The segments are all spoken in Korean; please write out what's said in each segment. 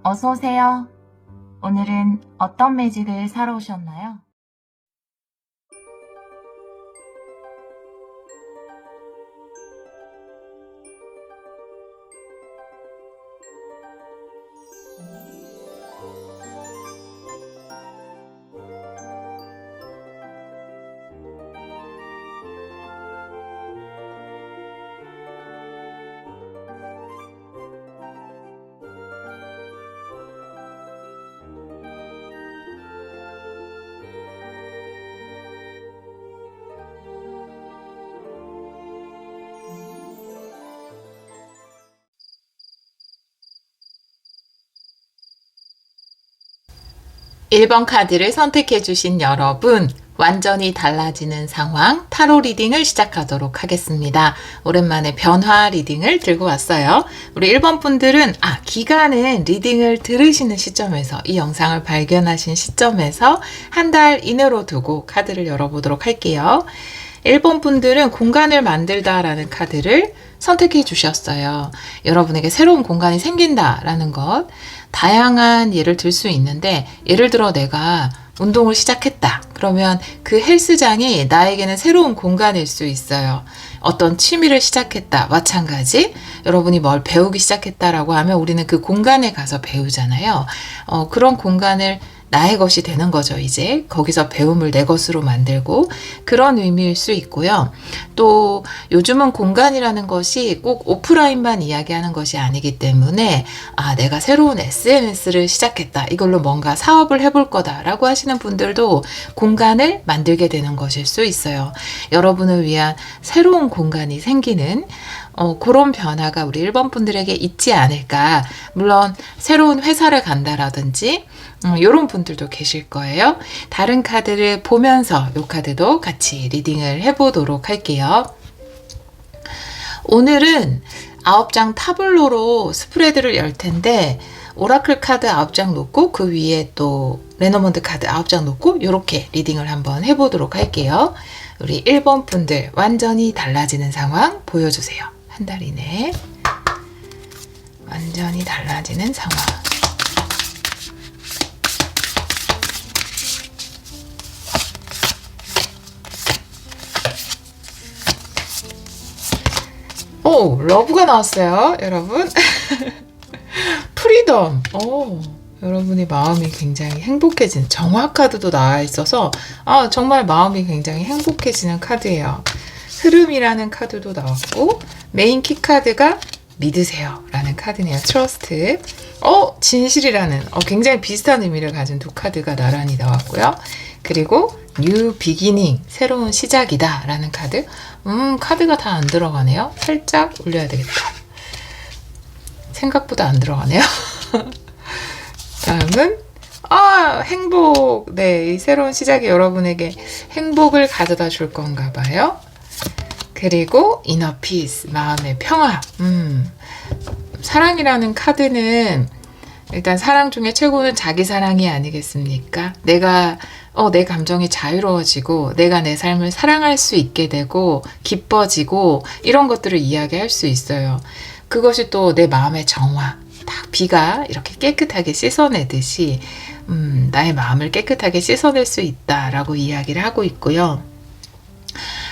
어서 오세요. 오늘은 어떤 매직을 사러 오셨나요? 일 번 카드를 선택해 주신 여러분, 완전히 달라지는 상황 타로 리딩을 시작하도록 하겠습니다. 오랜만에 변화 리딩을 들고 왔어요. 우리 1번 분들은 기간은 리딩을 들으시는 시점에서, 이 영상을 발견하신 시점에서 한 달 이내로 두고 카드를 열어보도록 할게요. 1번 분들은 공간을 만들다라는 카드를 선택해 주셨어요. 여러분에게 새로운 공간이 생긴다라는 것, 다양한 예를 들 수 있는데, 예를 들어 내가 운동을 시작했다. 그러면 그 헬스장이 나에게는 새로운 공간일 수 있어요. 어떤 취미를 시작했다. 마찬가지. 여러분이 뭘 배우기 시작했다라고 하면 우리는 그 공간에 가서 배우잖아요. 그런 공간을 나의 것이 되는 거죠. 이제 거기서 배움을 내 것으로 만들고, 그런 의미일 수 있고요. 또 요즘은 공간이라는 것이 꼭 오프라인만 이야기하는 것이 아니기 때문에 내가 새로운 SNS를 시작했다. 이걸로 뭔가 사업을 해볼 거다라고 하시는 분들도 공간을 만들게 되는 것일 수 있어요. 여러분을 위한 새로운 공간이 생기는 그런 변화가 우리 1번 분들에게 있지 않을까. 물론 새로운 회사를 간다라든지 이런 분들도 계실 거예요. 다른 카드를 보면서 이 카드도 같이 리딩을 해보도록 할게요. 오늘은 9장 타블로로 스프레드를 열 텐데, 오라클 카드 9장 놓고 그 위에 또 레너먼드 카드 9장 놓고 이렇게 리딩을 한번 해보도록 할게요. 우리 1번 분들 완전히 달라지는 상황 보여주세요. 한 달 이내에 완전히 달라지는 상황. 오, 러브가 나왔어요, 여러분. 프리덤. 여러분의 마음이 굉장히 행복해지는, 정화 카드도 나와 있어서 정말 마음이 굉장히 행복해지는 카드예요. 흐름이라는 카드도 나왔고, 메인 키 카드가 믿으세요 라는 카드네요. 트러스트. 진실이라는 굉장히 비슷한 의미를 가진 두 카드가 나란히 나왔고요. 그리고 뉴 비기닝, 새로운 시작이다 라는 카드. 카드가 다 안 들어가네요. 살짝 올려야 되겠다. 생각보다 안 들어가네요. 다음은 행복. 네, 이 새로운 시작이 여러분에게 행복을 가져다 줄 건가 봐요. 그리고 이너 피스, 마음의 평화. 사랑이라는 카드는 일단 사랑 중에 최고는 자기 사랑이 아니겠습니까? 내가 내 감정이 자유로워지고, 내가 내 삶을 사랑할 수 있게 되고, 기뻐지고, 이런 것들을 이야기할 수 있어요. 그것이 또 내 마음의 정화, 딱 비가 이렇게 깨끗하게 씻어내듯이 나의 마음을 깨끗하게 씻어낼 수 있다라고 이야기를 하고 있고요.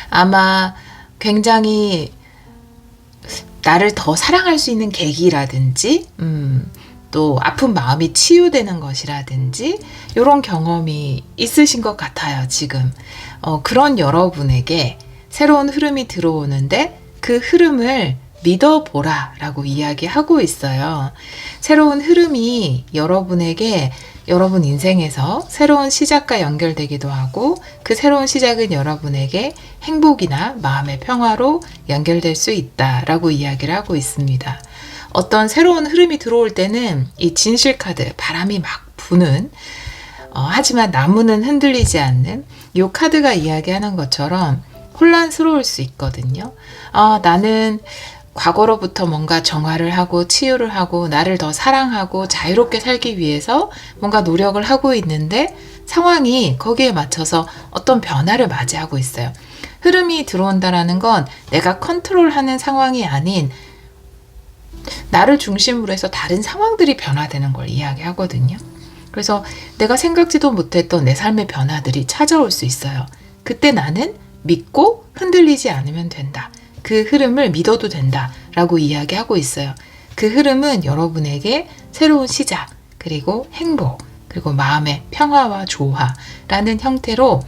아마 굉장히 나를 더 사랑할 수 있는 계기라든지 또 아픈 마음이 치유되는 것이라든지 이런 경험이 있으신 것 같아요. 지금 그런 여러분에게 새로운 흐름이 들어오는데, 그 흐름을 믿어보라 라고 이야기하고 있어요. 새로운 흐름이 여러분에게, 여러분 인생에서 새로운 시작과 연결되기도 하고, 그 새로운 시작은 여러분에게 행복이나 마음의 평화로 연결될 수 있다라고 이야기를 하고 있습니다. 어떤 새로운 흐름이 들어올 때는 이 진실 카드, 바람이 막 부는, 하지만 나무는 흔들리지 않는 이 카드가 이야기하는 것처럼 혼란스러울 수 있거든요. 나는 과거로부터 뭔가 정화를 하고 치유를 하고 나를 더 사랑하고 자유롭게 살기 위해서 뭔가 노력을 하고 있는데, 상황이 거기에 맞춰서 어떤 변화를 맞이하고 있어요. 흐름이 들어온다라는 건 내가 컨트롤하는 상황이 아닌 나를 중심으로 해서 다른 상황들이 변화되는 걸 이야기하거든요. 그래서 내가 생각지도 못했던 내 삶의 변화들이 찾아올 수 있어요. 그때 나는 믿고 흔들리지 않으면 된다. 그 흐름을 믿어도 된다 라고 이야기하고 있어요. 그 흐름은 여러분에게 새로운 시작, 그리고 행복, 그리고 마음의 평화와 조화라는 형태로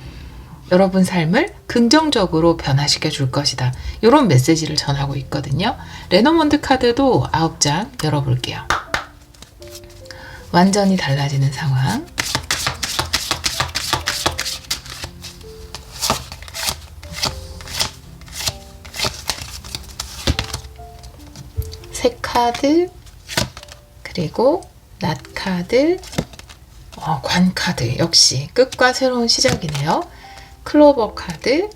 여러분 삶을 긍정적으로 변화시켜 줄 것이다. 이런 메시지를 전하고 있거든요. 레노먼드 카드도 9장 열어볼게요. 완전히 달라지는 상황. 새 카드, 그리고 낫 카드, 관 카드. 역시 끝과 새로운 시작이네요. 클로버 카드.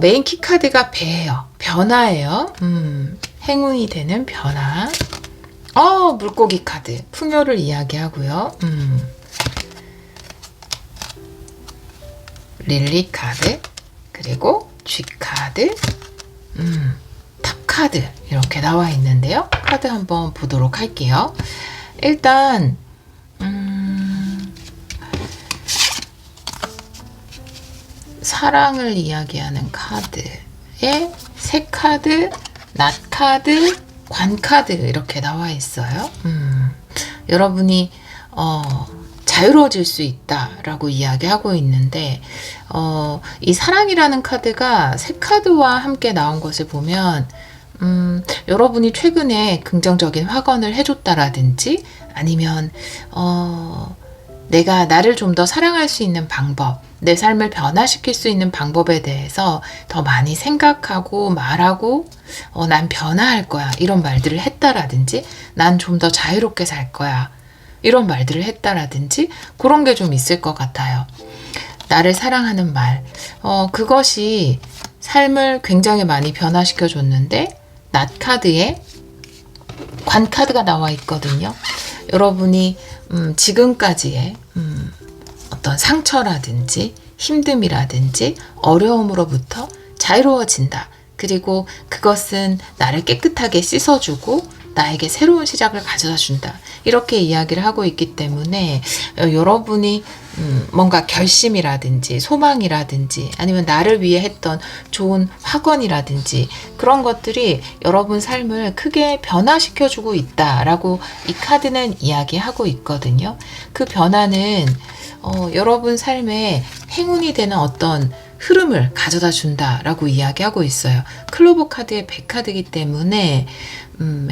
메인 키 카드가 배예요. 변화예요. 행운이 되는 변화. 물고기 카드. 풍요를 이야기하고요. 릴리 카드. 그리고 G 카드. 탑 카드. 이렇게 나와 있는데요. 카드 한번 보도록 할게요. 일단 사랑을 이야기하는 카드에 새 카드, 낫 카드, 관 카드 이렇게 나와 있어요. 여러분이 자유로워질 수 있다라고 이야기하고 있는데 이 사랑이라는 카드가 새 카드와 함께 나온 것을 보면 여러분이 최근에 긍정적인 확언을 해줬다라든지 아니면 내가 나를 좀 더 사랑할 수 있는 방법, 내 삶을 변화시킬 수 있는 방법에 대해서 더 많이 생각하고 말하고 난 변화할 거야 이런 말들을 했다라든지 난 좀 더 자유롭게 살 거야 이런 말들을 했다라든지 그런 게 좀 있을 것 같아요. 나를 사랑하는 말, 그것이 삶을 굉장히 많이 변화시켜 줬는데 낫 카드에 관 카드가 나와 있거든요. 여러분이 지금까지의 어떤 상처라든지 힘듦이라든지 어려움으로부터 자유로워진다. 그리고 그것은 나를 깨끗하게 씻어주고 나에게 새로운 시작을 가져다 준다. 이렇게 이야기를 하고 있기 때문에 여러분이 뭔가 결심이라든지 소망이라든지 아니면 나를 위해 했던 좋은 확언이라든지 그런 것들이 여러분 삶을 크게 변화시켜주고 있다라고 이 카드는 이야기하고 있거든요. 그 변화는 여러분 삶에 행운이 되는 어떤 흐름을 가져다 준다라고 이야기하고 있어요. 클로버 카드의 100카드이기 때문에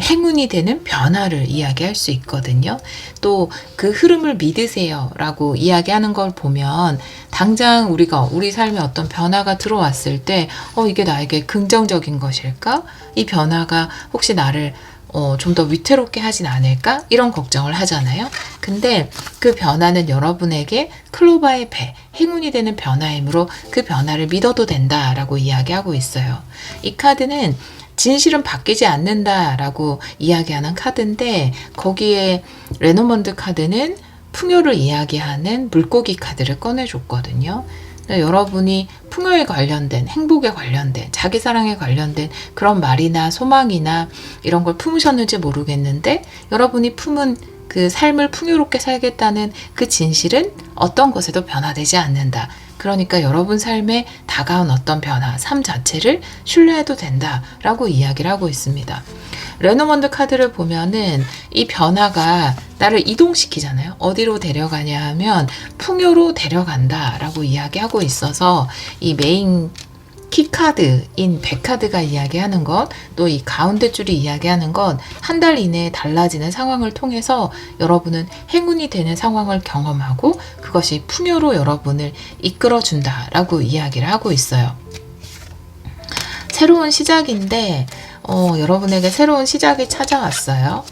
행운이 되는 변화를 이야기할 수 있거든요. 또 그 흐름을 믿으세요 라고 이야기하는 걸 보면 당장 우리가 우리 삶에 어떤 변화가 들어왔을 때 이게 나에게 긍정적인 것일까? 이 변화가 혹시 나를 좀 더 위태롭게 하진 않을까? 이런 걱정을 하잖아요. 근데 그 변화는 여러분에게 클로바의 배, 행운이 되는 변화이므로 그 변화를 믿어도 된다라고 이야기하고 있어요. 이 카드는 진실은 바뀌지 않는다라고 이야기하는 카드인데 거기에 레노먼드 카드는 풍요를 이야기하는 물고기 카드를 꺼내줬거든요. 여러분이 풍요에 관련된, 행복에 관련된, 자기사랑에 관련된 그런 말이나 소망이나 이런 걸 품으셨는지 모르겠는데 여러분이 품은 그 삶을 풍요롭게 살겠다는 그 진실은 어떤 것에도 변화되지 않는다. 그러니까 여러분 삶에 다가온 어떤 변화, 삶 자체를 신뢰해도 된다라고 이야기를 하고 있습니다. 레노먼드 카드를 보면은 이 변화가 나를 이동시키잖아요. 어디로 데려가냐 하면 풍요로 데려간다라고 이야기하고 있어서 이 메인 키카드인 100카드가 이야기하는 것, 또 이 가운데 줄이 이야기하는 건 한 달 이내에 달라지는 상황을 통해서 여러분은 행운이 되는 상황을 경험하고 그것이 풍요로 여러분을 이끌어준다라고 이야기를 하고 있어요. 새로운 시작인데 여러분에게 새로운 시작이 찾아왔어요.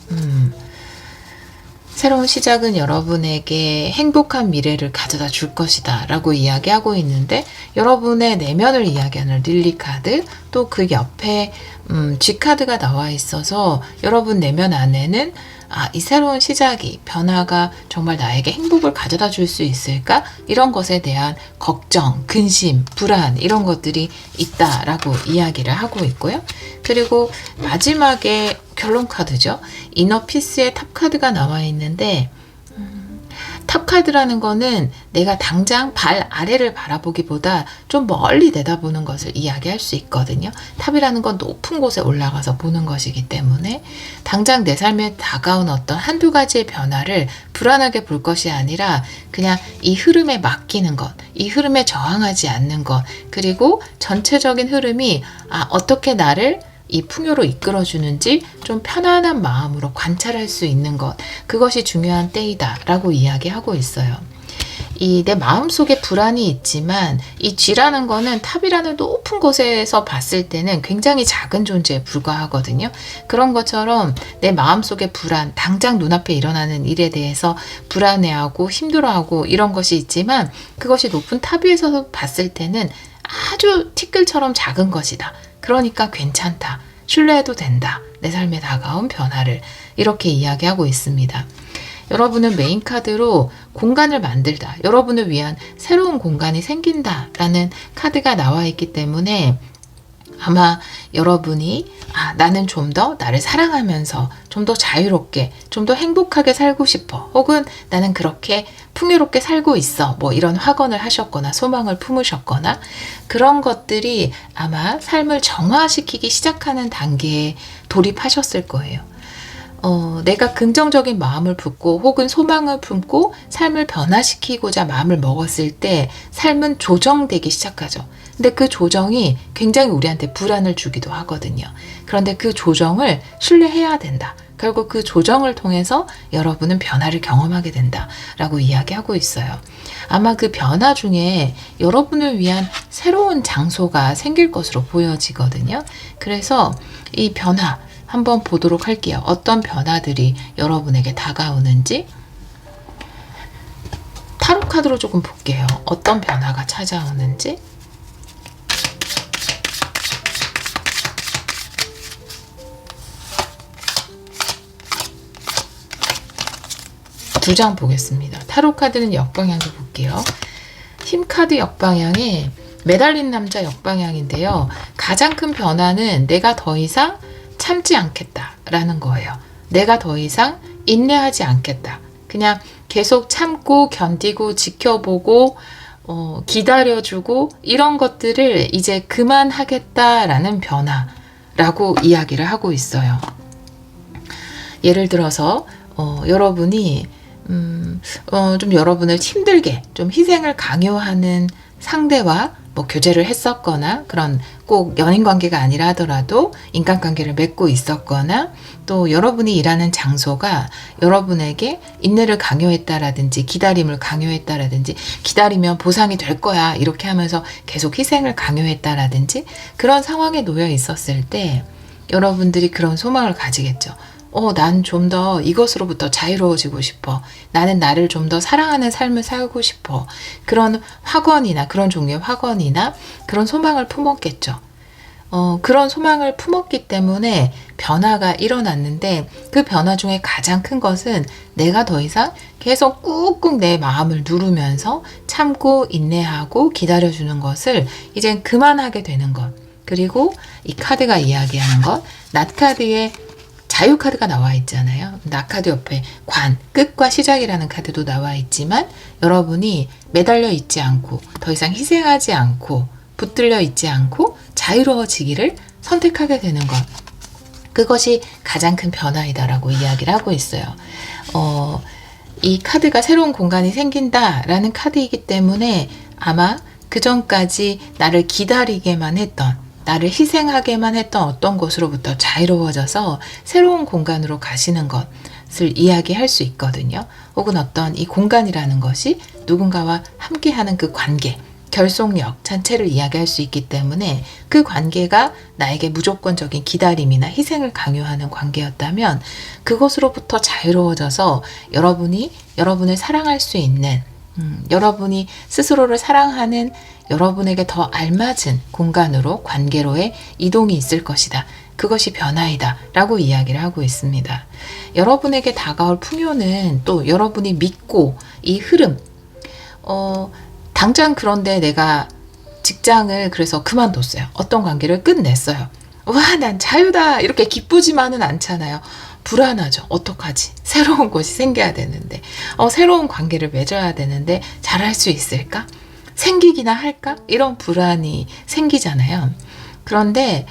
새로운 시작은 여러분에게 행복한 미래를 가져다 줄 것이다 라고 이야기하고 있는데 여러분의 내면을 이야기하는 릴리 카드 또 그 옆에 G 카드가 나와 있어서 여러분 내면 안에는 이 새로운 시작이 변화가 정말 나에게 행복을 가져다 줄 수 있을까? 이런 것에 대한 걱정, 근심, 불안 이런 것들이 있다라고 이야기를 하고 있고요. 그리고 마지막에 결론 카드죠. 이너 피스의 탑 카드가 나와 있는데 탑 카드라는 거는 내가 당장 발 아래를 바라보기보다 좀 멀리 내다보는 것을 이야기할 수 있거든요. 탑이라는 건 높은 곳에 올라가서 보는 것이기 때문에 당장 내 삶에 다가온 어떤 한두 가지의 변화를 불안하게 볼 것이 아니라 그냥 이 흐름에 맡기는 것, 이 흐름에 저항하지 않는 것, 그리고 전체적인 흐름이 어떻게 나를 이 풍요로 이끌어주는지 좀 편안한 마음으로 관찰할 수 있는 것, 그것이 중요한 때이다 라고 이야기하고 있어요. 이 내 마음속에 불안이 있지만 이 쥐라는 거는 탑이라는 높은 곳에서 봤을 때는 굉장히 작은 존재에 불과하거든요. 그런 것처럼 내 마음속에 불안, 당장 눈앞에 일어나는 일에 대해서 불안해하고 힘들어하고 이런 것이 있지만 그것이 높은 탑 위에서 봤을 때는 아주 티끌처럼 작은 것이다. 그러니까 괜찮다. 신뢰해도 된다. 내 삶에 다가온 변화를 이렇게 이야기하고 있습니다. 여러분은 메인 카드로 공간을 만들다. 여러분을 위한 새로운 공간이 생긴다. 라는 카드가 나와 있기 때문에 아마 여러분이 나는 좀 더 나를 사랑하면서 좀 더 자유롭게, 좀 더 행복하게 살고 싶어. 혹은 나는 그렇게 풍요롭게 살고 있어. 뭐 이런 확언을 하셨거나 소망을 품으셨거나 그런 것들이 아마 삶을 정화시키기 시작하는 단계에 돌입하셨을 거예요. 내가 긍정적인 마음을 품고 혹은 소망을 품고 삶을 변화시키고자 마음을 먹었을 때 삶은 조정되기 시작하죠. 근데 그 조정이 굉장히 우리한테 불안을 주기도 하거든요. 그런데 그 조정을 신뢰해야 된다. 결국 그 조정을 통해서 여러분은 변화를 경험하게 된다라고 이야기하고 있어요. 아마 그 변화 중에 여러분을 위한 새로운 장소가 생길 것으로 보여지거든요. 그래서 이 변화 한번 보도록 할게요. 어떤 변화들이 여러분에게 다가오는지 타로 카드로 조금 볼게요. 어떤 변화가 찾아오는지. 두 장 보겠습니다. 타로 카드는 역방향도 볼게요. 힘 카드 역방향에 매달린 남자 역방향인데요. 가장 큰 변화는 내가 더 이상 참지 않겠다라는 거예요. 내가 더 이상 인내하지 않겠다. 그냥 계속 참고 견디고 지켜보고 기다려주고 이런 것들을 이제 그만하겠다라는 변화라고 이야기를 하고 있어요. 예를 들어서 여러분이 좀 여러분을 힘들게 좀 희생을 강요하는 상대와 뭐 교제를 했었거나 그런 꼭 연인 관계가 아니라 하더라도 인간관계를 맺고 있었거나 또 여러분이 일하는 장소가 여러분에게 인내를 강요했다라든지 기다림을 강요했다라든지 기다리면 보상이 될 거야 이렇게 하면서 계속 희생을 강요했다라든지 그런 상황에 놓여 있었을 때 여러분들이 그런 소망을 가지겠죠. 난 좀 더 이것으로부터 자유로워지고 싶어. 나는 나를 좀 더 사랑하는 삶을 살고 싶어. 그런 확언이나 그런 종류의 확언이나 그런 소망을 품었겠죠. 그런 소망을 품었기 때문에 변화가 일어났는데 그 변화 중에 가장 큰 것은 내가 더 이상 계속 꾹꾹 내 마음을 누르면서 참고 인내하고 기다려주는 것을 이젠 그만하게 되는 것. 그리고 이 카드가 이야기하는 것, 낫 카드에 자유 카드가 나와 있잖아요. 나 카드 옆에 관, 끝과 시작이라는 카드도 나와 있지만 여러분이 매달려 있지 않고 더 이상 희생하지 않고 붙들려 있지 않고 자유로워지기를 선택하게 되는 것. 그것이 가장 큰 변화이다라고 이야기를 하고 있어요. 이 카드가 새로운 공간이 생긴다라는 카드이기 때문에 아마 그 전까지 나를 기다리게만 했던 나를 희생하게만 했던 어떤 것으로부터 자유로워져서 새로운 공간으로 가시는 것을 이야기할 수 있거든요. 혹은 어떤 이 공간이라는 것이 누군가와 함께하는 그 관계, 결속력 전체를 이야기할 수 있기 때문에 그 관계가 나에게 무조건적인 기다림이나 희생을 강요하는 관계였다면 그것으로부터 자유로워져서 여러분이 여러분을 사랑할 수 있는 여러분이 스스로를 사랑하는 여러분에게 더 알맞은 공간으로 관계로의 이동이 있을 것이다. 그것이 변화이다 라고 이야기를 하고 있습니다. 여러분에게 다가올 풍요는 또 여러분이 믿고 이 흐름 당장 그런데 내가 직장을 그래서 그만뒀어요. 어떤 관계를 끝냈어요. 와, 난 자유다 이렇게 기쁘지만은 않잖아요. 불안하죠. 어떡하지? 새로운 곳이 생겨야 되는데, 새로운 관계를 맺어야 되는데 잘할 수 있을까? 생기기나 할까? 이런 불안이 생기잖아요. 그런데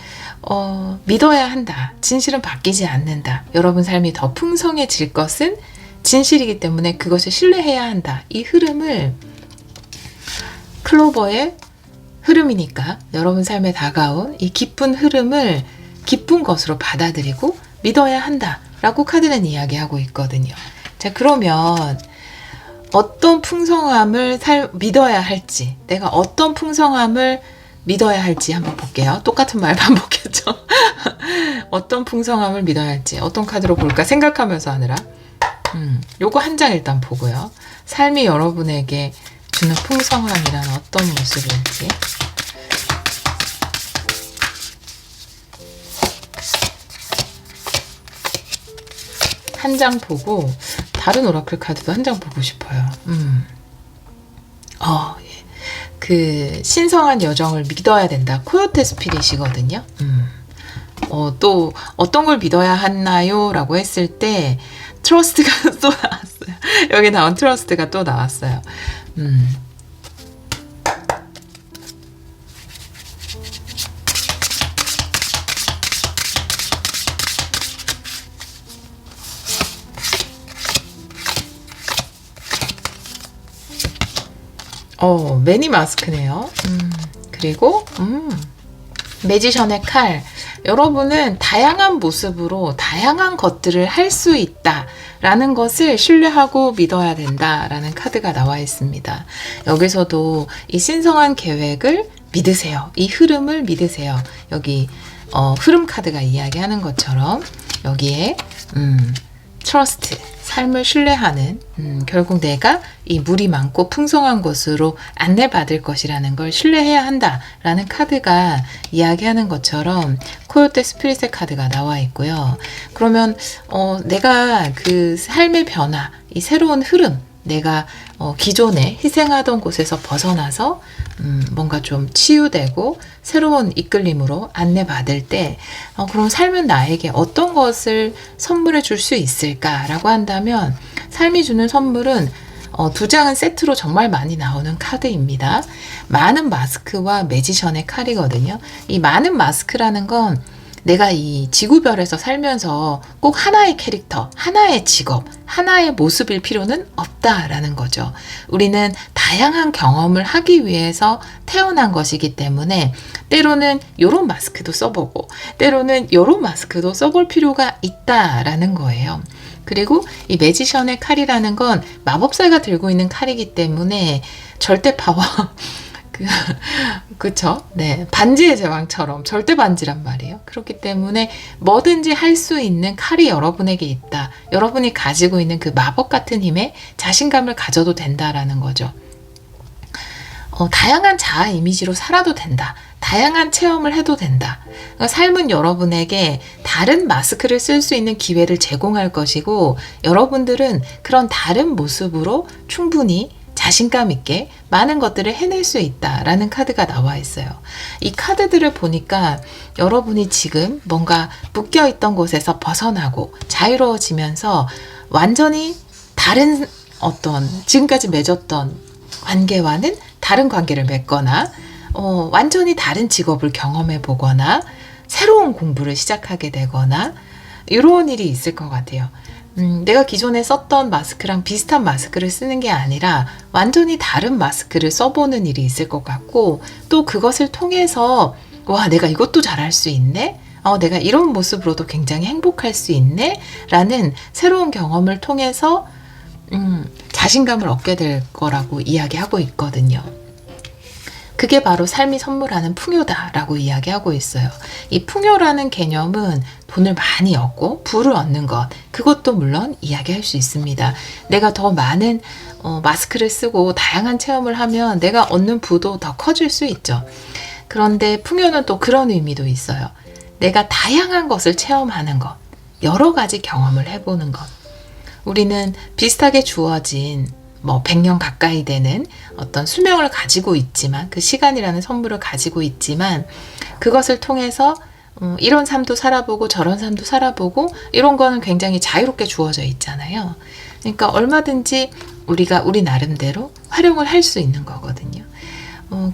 믿어야 한다. 진실은 바뀌지 않는다. 여러분 삶이 더 풍성해질 것은 진실이기 때문에 그것을 신뢰해야 한다. 이 흐름을 클로버의 흐름이니까 여러분 삶에 다가온 이 기쁜 흐름을 기쁜 것으로 받아들이고 믿어야 한다라고 카드는 이야기하고 있거든요. 자, 그러면 어떤 풍성함을 믿어야 할지, 내가 어떤 풍성함을 믿어야 할지 한번 볼게요. 똑같은 말 반복했죠. 어떤 풍성함을 믿어야 할지 어떤 카드로 볼까 생각하면서 하느라 요거 한 장 일단 보고요. 삶이 여러분에게 주는 풍성함이란 어떤 모습일지. 한 장 보고 다른 오라클 카드도 한 장 보고 싶어요. 예. 그 신성한 여정을 믿어야 된다. 코요테 스피릿이거든요. 또 어떤 걸 믿어야 하나요? 라고 했을 때 트러스트가 또 나왔어요. 여기 나온 트러스트가 또 나왔어요. 매니 마스크네요. 그리고 매지션의 칼. 여러분은 다양한 모습으로 다양한 것들을 할 수 있다라는 것을 신뢰하고 믿어야 된다라는 카드가 나와 있습니다. 여기서도 이 신성한 계획을 믿으세요. 이 흐름을 믿으세요. 여기 흐름 카드가 이야기하는 것처럼 여기에 트러스트, 삶을 신뢰하는 결국 내가 이 물이 많고 풍성한 곳으로 안내받을 것이라는 걸 신뢰해야 한다라는 카드가 이야기하는 것처럼 코요테 스피릿의 카드가 나와 있고요. 그러면 내가 그 삶의 변화, 이 새로운 흐름, 내가 기존에 희생하던 곳에서 벗어나서 뭔가 좀 치유되고 새로운 이끌림으로 안내받을 때 그럼 삶은 나에게 어떤 것을 선물해 줄 수 있을까라고 한다면 삶이 주는 선물은 두 장은 세트로 정말 많이 나오는 카드입니다. 많은 마스크와 매지션의 칼이거든요. 이 많은 마스크라는 건 내가 이 지구별에서 살면서 꼭 하나의 캐릭터, 하나의 직업, 하나의 모습일 필요는 없다라는 거죠. 우리는 다양한 경험을 하기 위해서 태어난 것이기 때문에 때로는 요런 마스크도 써보고 때로는 요런 마스크도 써볼 필요가 있다라는 거예요. 그리고 이 매지션의 칼이라는 건 마법사가 들고 있는 칼이기 때문에 절대 파워 그쵸? 네. 반지의 제왕처럼 절대 반지란 말이에요. 그렇기 때문에 뭐든지 할 수 있는 칼이 여러분에게 있다. 여러분이 가지고 있는 그 마법 같은 힘에 자신감을 가져도 된다라는 거죠. 다양한 자아 이미지로 살아도 된다. 다양한 체험을 해도 된다. 그러니까 삶은 여러분에게 다른 마스크를 쓸 수 있는 기회를 제공할 것이고 여러분들은 그런 다른 모습으로 충분히 자신감 있게 많은 것들을 해낼 수 있다라는 카드가 나와 있어요. 이 카드들을 보니까 여러분이 지금 뭔가 묶여있던 곳에서 벗어나고 자유로워지면서 완전히 다른 어떤 지금까지 맺었던 관계와는 다른 관계를 맺거나 완전히 다른 직업을 경험해 보거나 새로운 공부를 시작하게 되거나 이런 일이 있을 것 같아요. 내가 기존에 썼던 마스크랑 비슷한 마스크를 쓰는 게 아니라 완전히 다른 마스크를 써보는 일이 있을 것 같고 또 그것을 통해서 와, 내가 이것도 잘할 수 있네? 내가 이런 모습으로도 굉장히 행복할 수 있네? 라는 새로운 경험을 통해서 자신감을 얻게 될 거라고 이야기하고 있거든요. 그게 바로 삶이 선물하는 풍요다라고 이야기하고 있어요. 이 풍요라는 개념은 돈을 많이 얻고 부를 얻는 것, 그것도 물론 이야기할 수 있습니다. 내가 더 많은 마스크를 쓰고 다양한 체험을 하면 내가 얻는 부도 더 커질 수 있죠. 그런데 풍요는 또 그런 의미도 있어요. 내가 다양한 것을 체험하는 것, 여러 가지 경험을 해보는 것. 우리는 비슷하게 주어진 100년 가까이 되는 어떤 수명을 가지고 있지만 그 시간이라는 선물을 가지고 있지만 그것을 통해서 이런 삶도 살아보고 저런 삶도 살아보고 이런 거는 굉장히 자유롭게 주어져 있잖아요. 그러니까 얼마든지 우리가 우리 나름대로 활용을 할 수 있는 거거든요.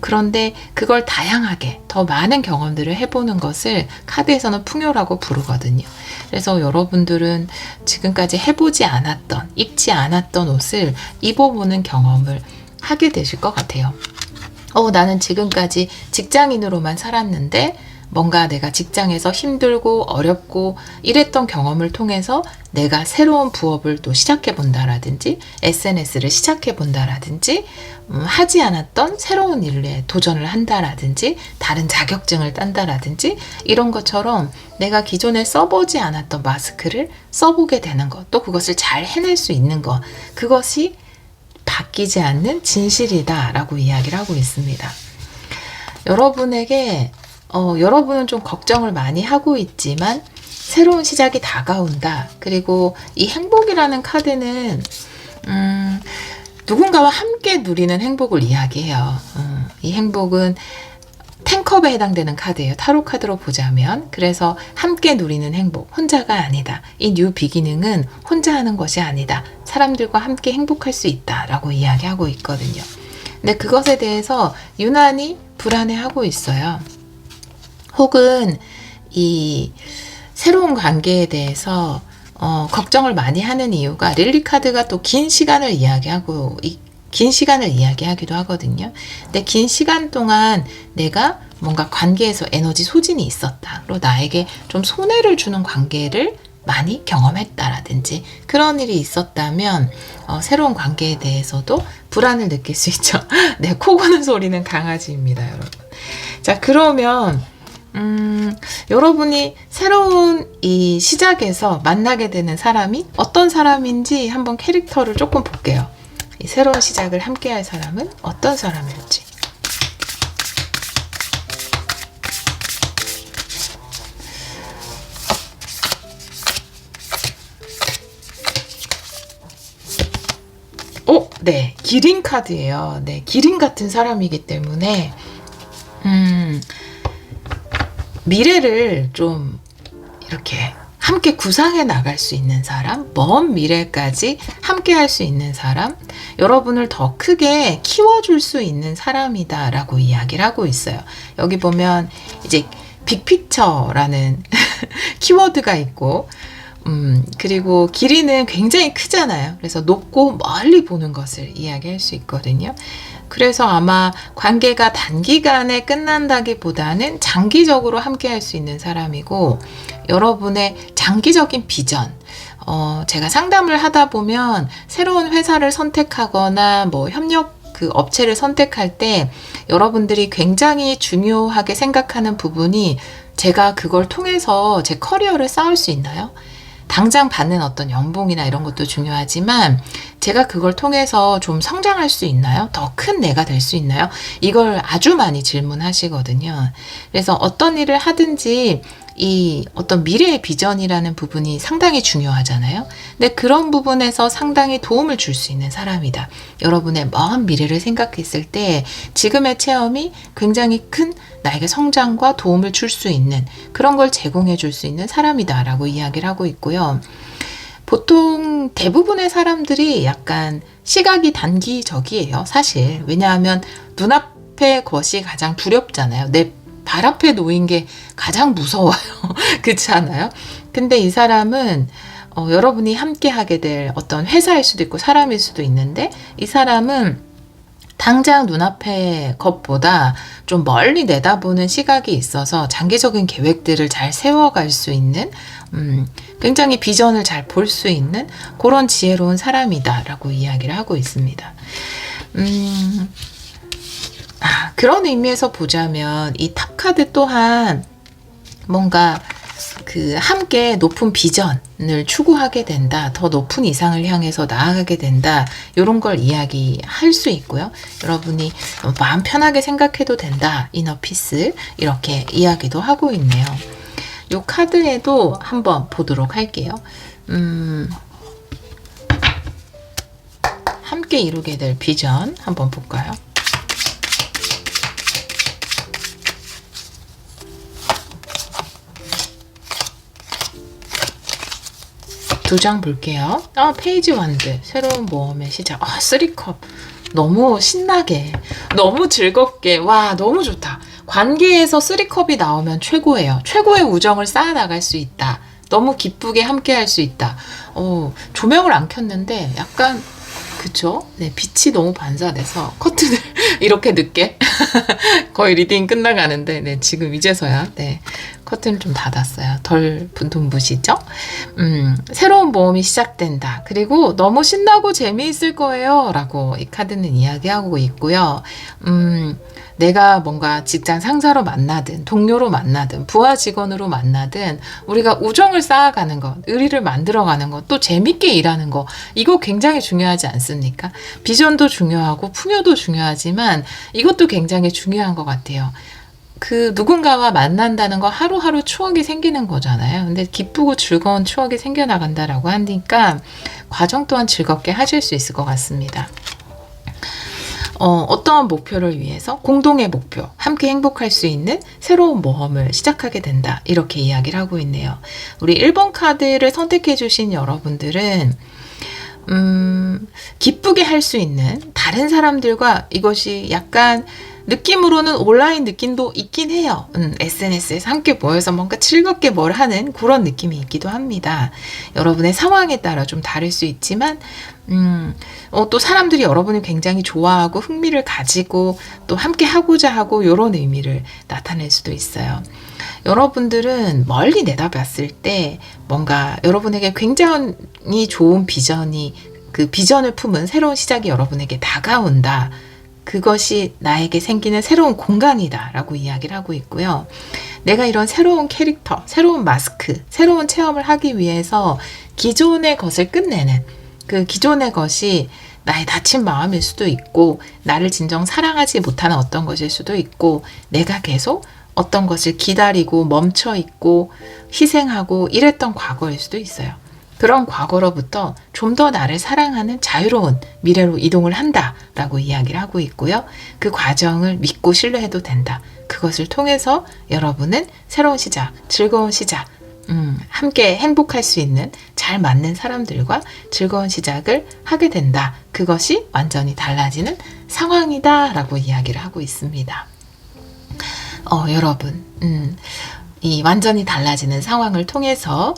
그런데 그걸 다양하게 더 많은 경험들을 해보는 것을 카드에서는 풍요라고 부르거든요. 그래서 여러분들은 지금까지 해보지 않았던, 입지 않았던 옷을 입어보는 경험을 하게 되실 것 같아요. 나는 지금까지 직장인으로만 살았는데 뭔가 내가 직장에서 힘들고 어렵고 이랬던 경험을 통해서 내가 새로운 부업을 또 시작해 본다라든지 SNS를 시작해 본다라든지 하지 않았던 새로운 일에 도전을 한다라든지 다른 자격증을 딴다라든지 이런 것처럼 내가 기존에 써보지 않았던 마스크를 써보게 되는 것, 또 그것을 잘 해낼 수 있는 것, 그것이 바뀌지 않는 진실이다라고 이야기를 하고 있습니다. 여러분은 좀 걱정을 많이 하고 있지만 새로운 시작이 다가온다. 그리고 이 행복이라는 카드는 누군가와 함께 누리는 행복을 이야기해요. 이 행복은 10컵에 해당되는 카드예요. 타로 카드로 보자면. 그래서 함께 누리는 행복, 혼자가 아니다. 이 뉴 비기닝은 혼자 하는 것이 아니다. 사람들과 함께 행복할 수 있다라고 이야기하고 있거든요. 근데 그것에 대해서 유난히 불안해하고 있어요. 혹은 이 새로운 관계에 대해서 걱정을 많이 하는 이유가 릴리 카드가 또 긴 시간을 이야기하기도 하거든요. 근데 긴 시간 동안 내가 뭔가 관계에서 에너지 소진이 있었다. 그리고 나에게 좀 손해를 주는 관계를 많이 경험했다라든지 그런 일이 있었다면 새로운 관계에 대해서도 불안을 느낄 수 있죠. 네, 코 고는 소리는 강아지입니다, 여러분. 자, 그러면 여러분이 새로운 이 시작에서 만나게 되는 사람이 어떤 사람인지 한번 캐릭터를 조금 볼게요. 이 새로운 시작을 함께 할 사람은 어떤 사람일지. 네, 기린 카드예요. 네, 기린 같은 사람이기 때문에 미래를 좀 이렇게 함께 구상해 나갈 수 있는 사람, 먼 미래까지 함께 할 수 있는 사람, 여러분을 더 크게 키워줄 수 있는 사람이다 라고 이야기를 하고 있어요. 여기 보면 이제 빅픽처라는 키워드가 있고 그리고 길이는 굉장히 크잖아요. 그래서 높고 멀리 보는 것을 이야기할 수 있거든요. 그래서 아마 관계가 단기간에 끝난다기보다는 장기적으로 함께 할 수 있는 사람이고 여러분의 장기적인 비전, 제가 상담을 하다 보면 새로운 회사를 선택하거나 뭐 협력 업체를 선택할 때 여러분들이 굉장히 중요하게 생각하는 부분이 제가 그걸 통해서 제 커리어를 쌓을 수 있나요? 당장 받는 어떤 연봉이나 이런 것도 중요하지만 제가 그걸 통해서 좀 성장할 수 있나요? 더 큰 내가 될 수 있나요? 이걸 아주 많이 질문하시거든요. 그래서 어떤 일을 하든지 이 어떤 미래의 비전이라는 부분이 상당히 중요하잖아요. 근데 그런 부분에서 상당히 도움을 줄 수 있는 사람이다. 여러분의 먼 미래를 생각했을 때 지금의 체험이 굉장히 큰 나에게 성장과 도움을 줄 수 있는 그런 걸 제공해 줄 수 있는 사람이다 라고 이야기를 하고 있고요. 보통 대부분의 사람들이 약간 시각이 단기적이에요, 사실. 왜냐하면 눈앞의 것이 가장 두렵잖아요. 내 발 앞에 놓인 게 가장 무서워요. 그렇지 않아요? 근데 이 사람은 여러분이 함께 하게 될 어떤 회사일 수도 있고 사람일 수도 있는데 이 사람은 당장 눈앞의 것보다 좀 멀리 내다보는 시각이 있어서 장기적인 계획들을 잘 세워갈 수 있는 굉장히 비전을 잘 볼 수 있는 그런 지혜로운 사람이다 라고 이야기를 하고 있습니다. 그런 의미에서 보자면 이 탑카드 또한 뭔가 함께 높은 비전을 추구하게 된다. 더 높은 이상을 향해서 나아가게 된다. 이런 걸 이야기할 수 있고요. 여러분이 마음 편하게 생각해도 된다. 이너피스 이렇게 이야기도 하고 있네요. 이 카드에도 한번 보도록 할게요. 함께 이루게 될 비전 한번 볼까요? 두 장 볼게요. 페이지 완드. 새로운 모험의 시작. 3컵. 너무 신나게, 너무 즐겁게, 와, 너무 좋다. 관계에서 3컵이 나오면 최고예요. 최고의 우정을 쌓아나갈 수 있다. 너무 기쁘게 함께 할 수 있다. 조명을 안 켰는데 약간, 그쵸? 네, 빛이 너무 반사돼서 커튼을 이렇게 늦게 거의 리딩 끝나가는데, 네, 지금 이제서야, 네, 커튼을 좀 닫았어요. 덜 눈부시죠? 새로운 모험이 시작된다. 그리고 너무 신나고 재미있을 거예요. 라고 이 카드는 이야기하고 있고요. 내가 뭔가 직장 상사로 만나든 동료로 만나든 부하 직원으로 만나든 우리가 우정을 쌓아가는 것, 의리를 만들어가는 것, 또 재밌게 일하는 것, 이거 굉장히 중요하지 않습니까? 비전도 중요하고 풍요도 중요하지만 이것도 굉장히 중요한 것 같아요. 그 누군가와 만난다는 거 하루하루 추억이 생기는 거잖아요. 근데 기쁘고 즐거운 추억이 생겨나간다라고 하니까 과정 또한 즐겁게 하실 수 있을 것 같습니다. 어떠한 목표를 위해서 공동의 목표, 함께 행복할 수 있는 새로운 모험을 시작하게 된다. 이렇게 이야기를 하고 있네요. 우리 1번 카드를 선택해 주신 여러분들은 기쁘게 할 수 있는 다른 사람들과 이것이 약간 느낌으로는 온라인 느낌도 있긴 해요. SNS에서 함께 모여서 뭔가 즐겁게 뭘 하는 그런 느낌이 있기도 합니다. 여러분의 상황에 따라 좀 다를 수 있지만 또 사람들이 여러분을 굉장히 좋아하고 흥미를 가지고 또 함께 하고자 하고 이런 의미를 나타낼 수도 있어요. 여러분들은 멀리 내다봤을 때 뭔가 여러분에게 굉장히 좋은 비전이, 그 비전을 품은 새로운 시작이 여러분에게 다가온다. 그것이 나에게 생기는 새로운 공간이다 라고 이야기를 하고 있고요. 내가 이런 새로운 캐릭터, 새로운 마스크, 새로운 체험을 하기 위해서 기존의 것을 끝내는, 그 기존의 것이 나의 다친 마음일 수도 있고 나를 진정 사랑하지 못하는 어떤 것일 수도 있고 내가 계속 어떤 것을 기다리고 멈춰 있고 희생하고 이랬던 과거일 수도 있어요. 그런 과거로부터 좀 더 나를 사랑하는 자유로운 미래로 이동을 한다 라고 이야기를 하고 있고요. 그 과정을 믿고 신뢰해도 된다. 그것을 통해서 여러분은 새로운 시작, 즐거운 시작, 함께 행복할 수 있는 잘 맞는 사람들과 즐거운 시작을 하게 된다. 그것이 완전히 달라지는 상황이다 라고 이야기를 하고 있습니다. 여러분, 이 완전히 달라지는 상황을 통해서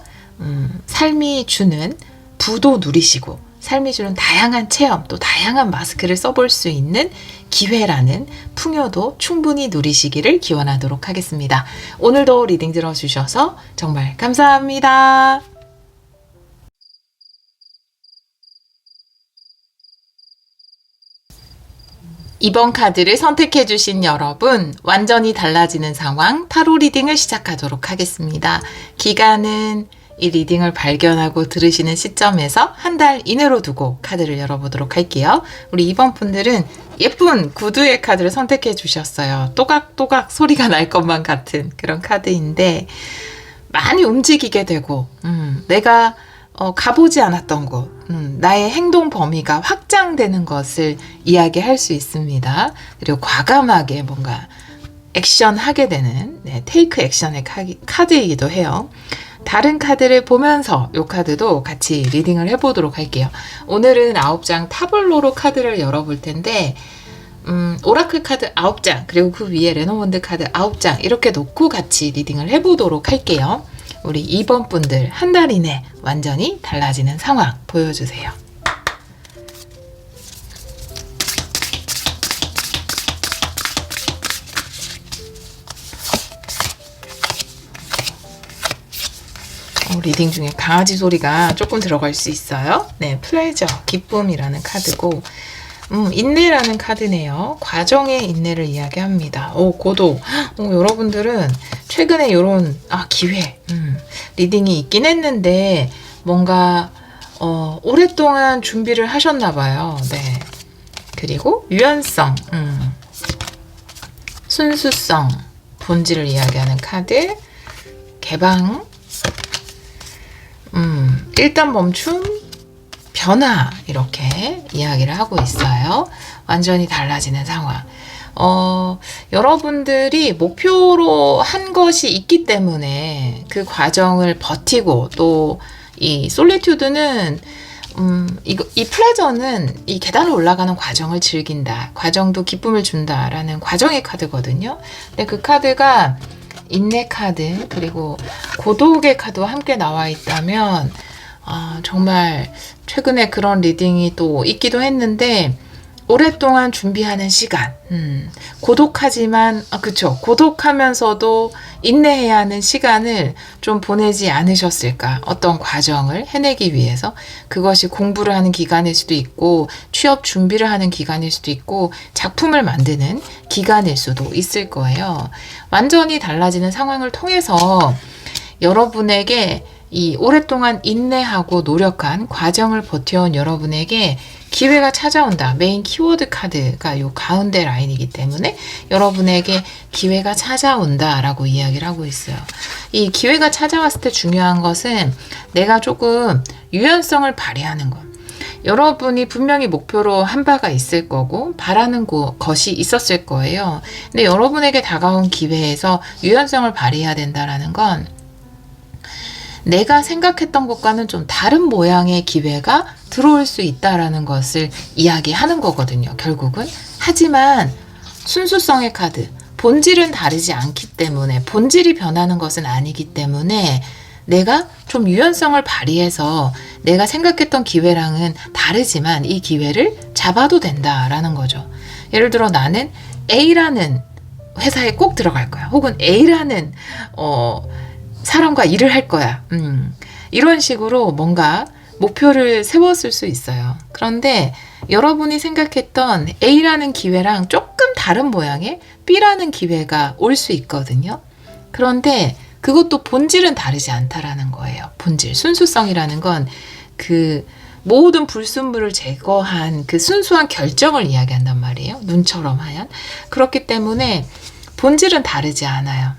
삶이 주는 부도 누리시고 삶이 주는 다양한 체험, 또 다양한 마스크를 써볼 수 있는 기회라는 풍요도 충분히 누리시기를 기원하도록 하겠습니다. 오늘도 리딩 들어주셔서 정말 감사합니다. 이번 카드를 선택해 주신 여러분, 완전히 달라지는 상황 타로 리딩을 시작하도록 하겠습니다. 기간은 이 리딩을 발견하고 들으시는 시점에서 한 달 이내로 두고 카드를 열어보도록 할게요. 우리 이번 분들은 예쁜 구두의 카드를 선택해 주셨어요. 또각또각 소리가 날 것만 같은 그런 카드인데 많이 움직이게 되고 내가 가보지 않았던 곳, 나의 행동 범위가 확장되는 것을 이야기할 수 있습니다. 그리고 과감하게 뭔가 액션하게 되는 테이크 액션의 카드이기도 해요. 다른 카드를 보면서 이 카드도 같이 리딩을 해보도록 할게요. 오늘은 9장 타블로로 카드를 열어볼 텐데 오라클 카드 9장 그리고 그 위에 레노먼드 카드 9장 이렇게 놓고 같이 리딩을 해보도록 할게요. 우리 2번 분들 한 달 이내 완전히 달라지는 상황 보여주세요. 리딩 중에 강아지 소리가 조금 들어갈 수 있어요. 네, 플레저, 기쁨이라는 카드고 인내라는 카드네요. 과정의 인내를 이야기합니다. 고도. 여러분들은 최근에 이런 기회, 리딩이 있긴 했는데 뭔가 오랫동안 준비를 하셨나 봐요. 네. 그리고 유연성, 순수성, 본질을 이야기하는 카드, 개방, 일단 멈춤, 변화 이렇게 이야기를 하고 있어요. 완전히 달라지는 상황. 여러분들이 목표로 한 것이 있기 때문에 그 과정을 버티고 또 이 솔리튜드는 이 플레저는 이 계단을 올라가는 과정을 즐긴다. 과정도 기쁨을 준다라는 과정의 카드거든요. 근데 그 카드가 인내 카드 그리고 고독의 카드와 함께 나와 있다면 정말 최근에 그런 리딩이 또 있기도 했는데 오랫동안 준비하는 시간, 고독하지만, 그쵸. 고독하면서도 인내해야 하는 시간을 좀 보내지 않으셨을까. 어떤 과정을 해내기 위해서. 그것이 공부를 하는 기간일 수도 있고, 취업 준비를 하는 기간일 수도 있고, 작품을 만드는 기간일 수도 있을 거예요. 완전히 달라지는 상황을 통해서 여러분에게 이 오랫동안 인내하고 노력한 과정을 버텨온 여러분에게 기회가 찾아온다. 메인 키워드 카드가 요 가운데 라인이기 때문에 여러분에게 기회가 찾아온다 라고 이야기를 하고 있어요. 이 기회가 찾아왔을 때 중요한 것은 내가 조금 유연성을 발휘하는 것. 여러분이 분명히 목표로 한 바가 있을 거고 바라는 것이 있었을 거예요. 근데 여러분에게 다가온 기회에서 유연성을 발휘해야 된다라는 건 내가 생각했던 것과는 좀 다른 모양의 기회가 들어올 수 있다라는 것을 이야기하는 거거든요, 결국은. 하지만 순수성의 카드, 본질은 다르지 않기 때문에, 본질이 변하는 것은 아니기 때문에 내가 좀 유연성을 발휘해서 내가 생각했던 기회랑은 다르지만 이 기회를 잡아도 된다라는 거죠. 예를 들어 나는 A라는 회사에 꼭 들어갈 거야. 혹은 A라는 사람과 일을 할 거야. 이런 식으로 뭔가 목표를 세웠을 수 있어요. 그런데 여러분이 생각했던 A라는 기회랑 조금 다른 모양의 B라는 기회가 올 수 있거든요. 그런데 그것도 본질은 다르지 않다라는 거예요. 본질, 순수성이라는 건 그 모든 불순물을 제거한 그 순수한 결정을 이야기한단 말이에요. 눈처럼 하얀. 그렇기 때문에 본질은 다르지 않아요.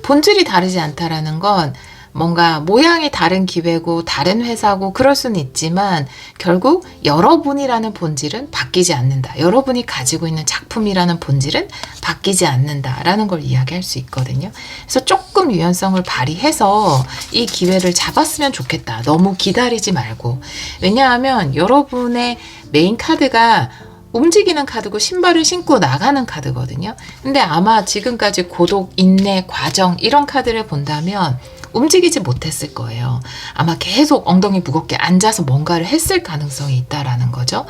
본질이 다르지 않다라는 건 뭔가 모양이 다른 기회고 다른 회사고 그럴 수는 있지만 결국 여러분이라는 본질은 바뀌지 않는다. 여러분이 가지고 있는 작품이라는 본질은 바뀌지 않는다라는 걸 이야기할 수 있거든요. 그래서 조금 유연성을 발휘해서 이 기회를 잡았으면 좋겠다. 너무 기다리지 말고. 왜냐하면 여러분의 메인 카드가 움직이는 카드고 신발을 신고 나가는 카드거든요. 근데 아마 지금까지 고독, 인내, 과정 이런 카드를 본다면 움직이지 못했을 거예요. 아마 계속 엉덩이 무겁게 앉아서 뭔가를 했을 가능성이 있다라는 거죠.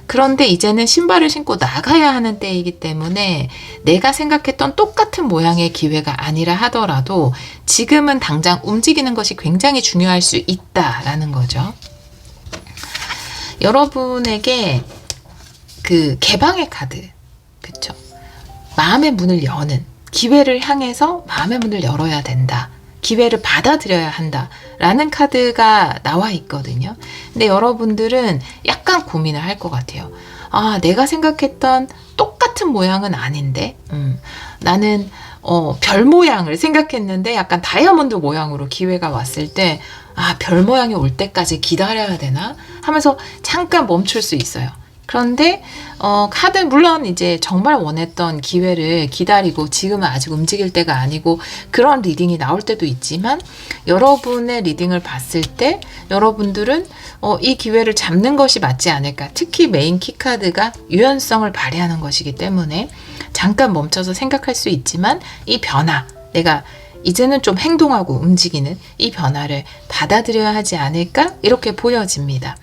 그런데 이제는 신발을 신고 나가야 하는 때이기 때문에 내가 생각했던 똑같은 모양의 기회가 아니라 하더라도 지금은 당장 움직이는 것이 굉장히 중요할 수 있다라는 거죠. 여러분에게 그 개방의 카드, 그쵸? 마음의 문을 여는 기회를 향해서 마음의 문을 열어야 된다. 기회를 받아들여야 한다. 라는 카드가 나와 있거든요. 근데 여러분들은 약간 고민을 할 것 같아요. 내가 생각했던 똑같은 모양은 아닌데, 나는 별 모양을 생각했는데 약간 다이아몬드 모양으로 기회가 왔을 때, 별 모양이 올 때까지 기다려야 되나? 하면서 잠깐 멈출 수 있어요. 그런데 카드 물론 이제 정말 원했던 기회를 기다리고 지금은 아직 움직일 때가 아니고 그런 리딩이 나올 때도 있지만 여러분의 리딩을 봤을 때 여러분들은 이 기회를 잡는 것이 맞지 않을까. 특히 메인 키카드가 유연성을 발휘하는 것이기 때문에 잠깐 멈춰서 생각할 수 있지만 이 변화, 내가 이제는 좀 행동하고 움직이는 이 변화를 받아들여야 하지 않을까? 이렇게 보여집니다.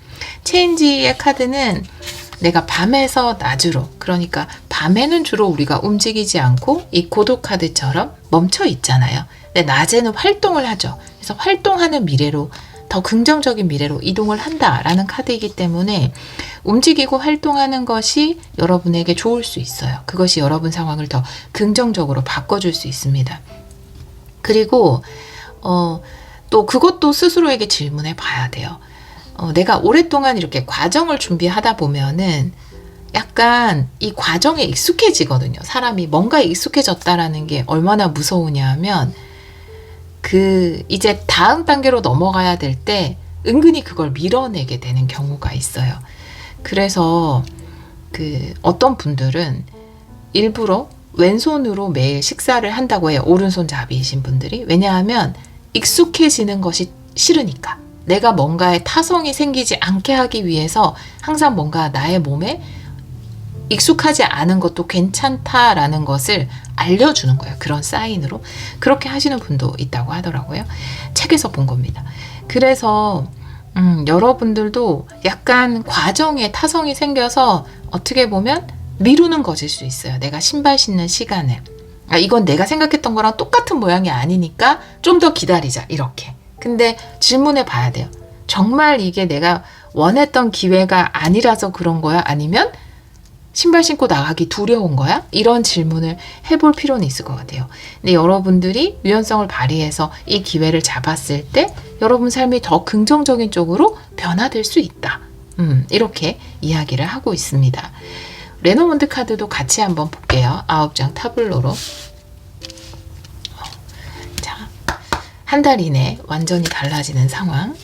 체인지의 카드는 내가 밤에서 낮으로, 그러니까 밤에는 주로 우리가 움직이지 않고 이 고독 카드처럼 멈춰 있잖아요. 근데 낮에는 활동을 하죠. 그래서 활동하는 미래로, 더 긍정적인 미래로 이동을 한다라는 카드이기 때문에 움직이고 활동하는 것이 여러분에게 좋을 수 있어요. 그것이 여러분 상황을 더 긍정적으로 바꿔줄 수 있습니다. 그리고 또 그것도 스스로에게 질문해 봐야 돼요. 내가 오랫동안 이렇게 과정을 준비하다 보면은 약간 이 과정에 익숙해지거든요. 사람이 뭔가 익숙해졌다라는 게 얼마나 무서우냐 하면 이제 다음 단계로 넘어가야 될 때 은근히 그걸 밀어내게 되는 경우가 있어요. 그래서 어떤 분들은 일부러 왼손으로 매일 식사를 한다고 해요. 오른손잡이이신 분들이. 왜냐하면 익숙해지는 것이 싫으니까. 내가 뭔가에 타성이 생기지 않게 하기 위해서 항상 뭔가 나의 몸에 익숙하지 않은 것도 괜찮다라는 것을 알려주는 거예요. 그런 사인으로. 그렇게 하시는 분도 있다고 하더라고요. 책에서 본 겁니다. 그래서 여러분들도 약간 과정에 타성이 생겨서 어떻게 보면 미루는 것일 수 있어요. 내가 신발 신는 시간을. 이건 내가 생각했던 거랑 똑같은 모양이 아니니까 좀 더 기다리자. 이렇게. 근데 질문해 봐야 돼요. 정말 이게 내가 원했던 기회가 아니라서 그런 거야? 아니면 신발 신고 나가기 두려운 거야? 이런 질문을 해볼 필요는 있을 것 같아요. 근데 여러분들이 유연성을 발휘해서 이 기회를 잡았을 때 여러분 삶이 더 긍정적인 쪽으로 변화될 수 있다. 이렇게 이야기를 하고 있습니다. 레노먼드 카드도 같이 한번 볼게요. 9장 타블로로. 자, 한 달 이내 완전히 달라지는 상황.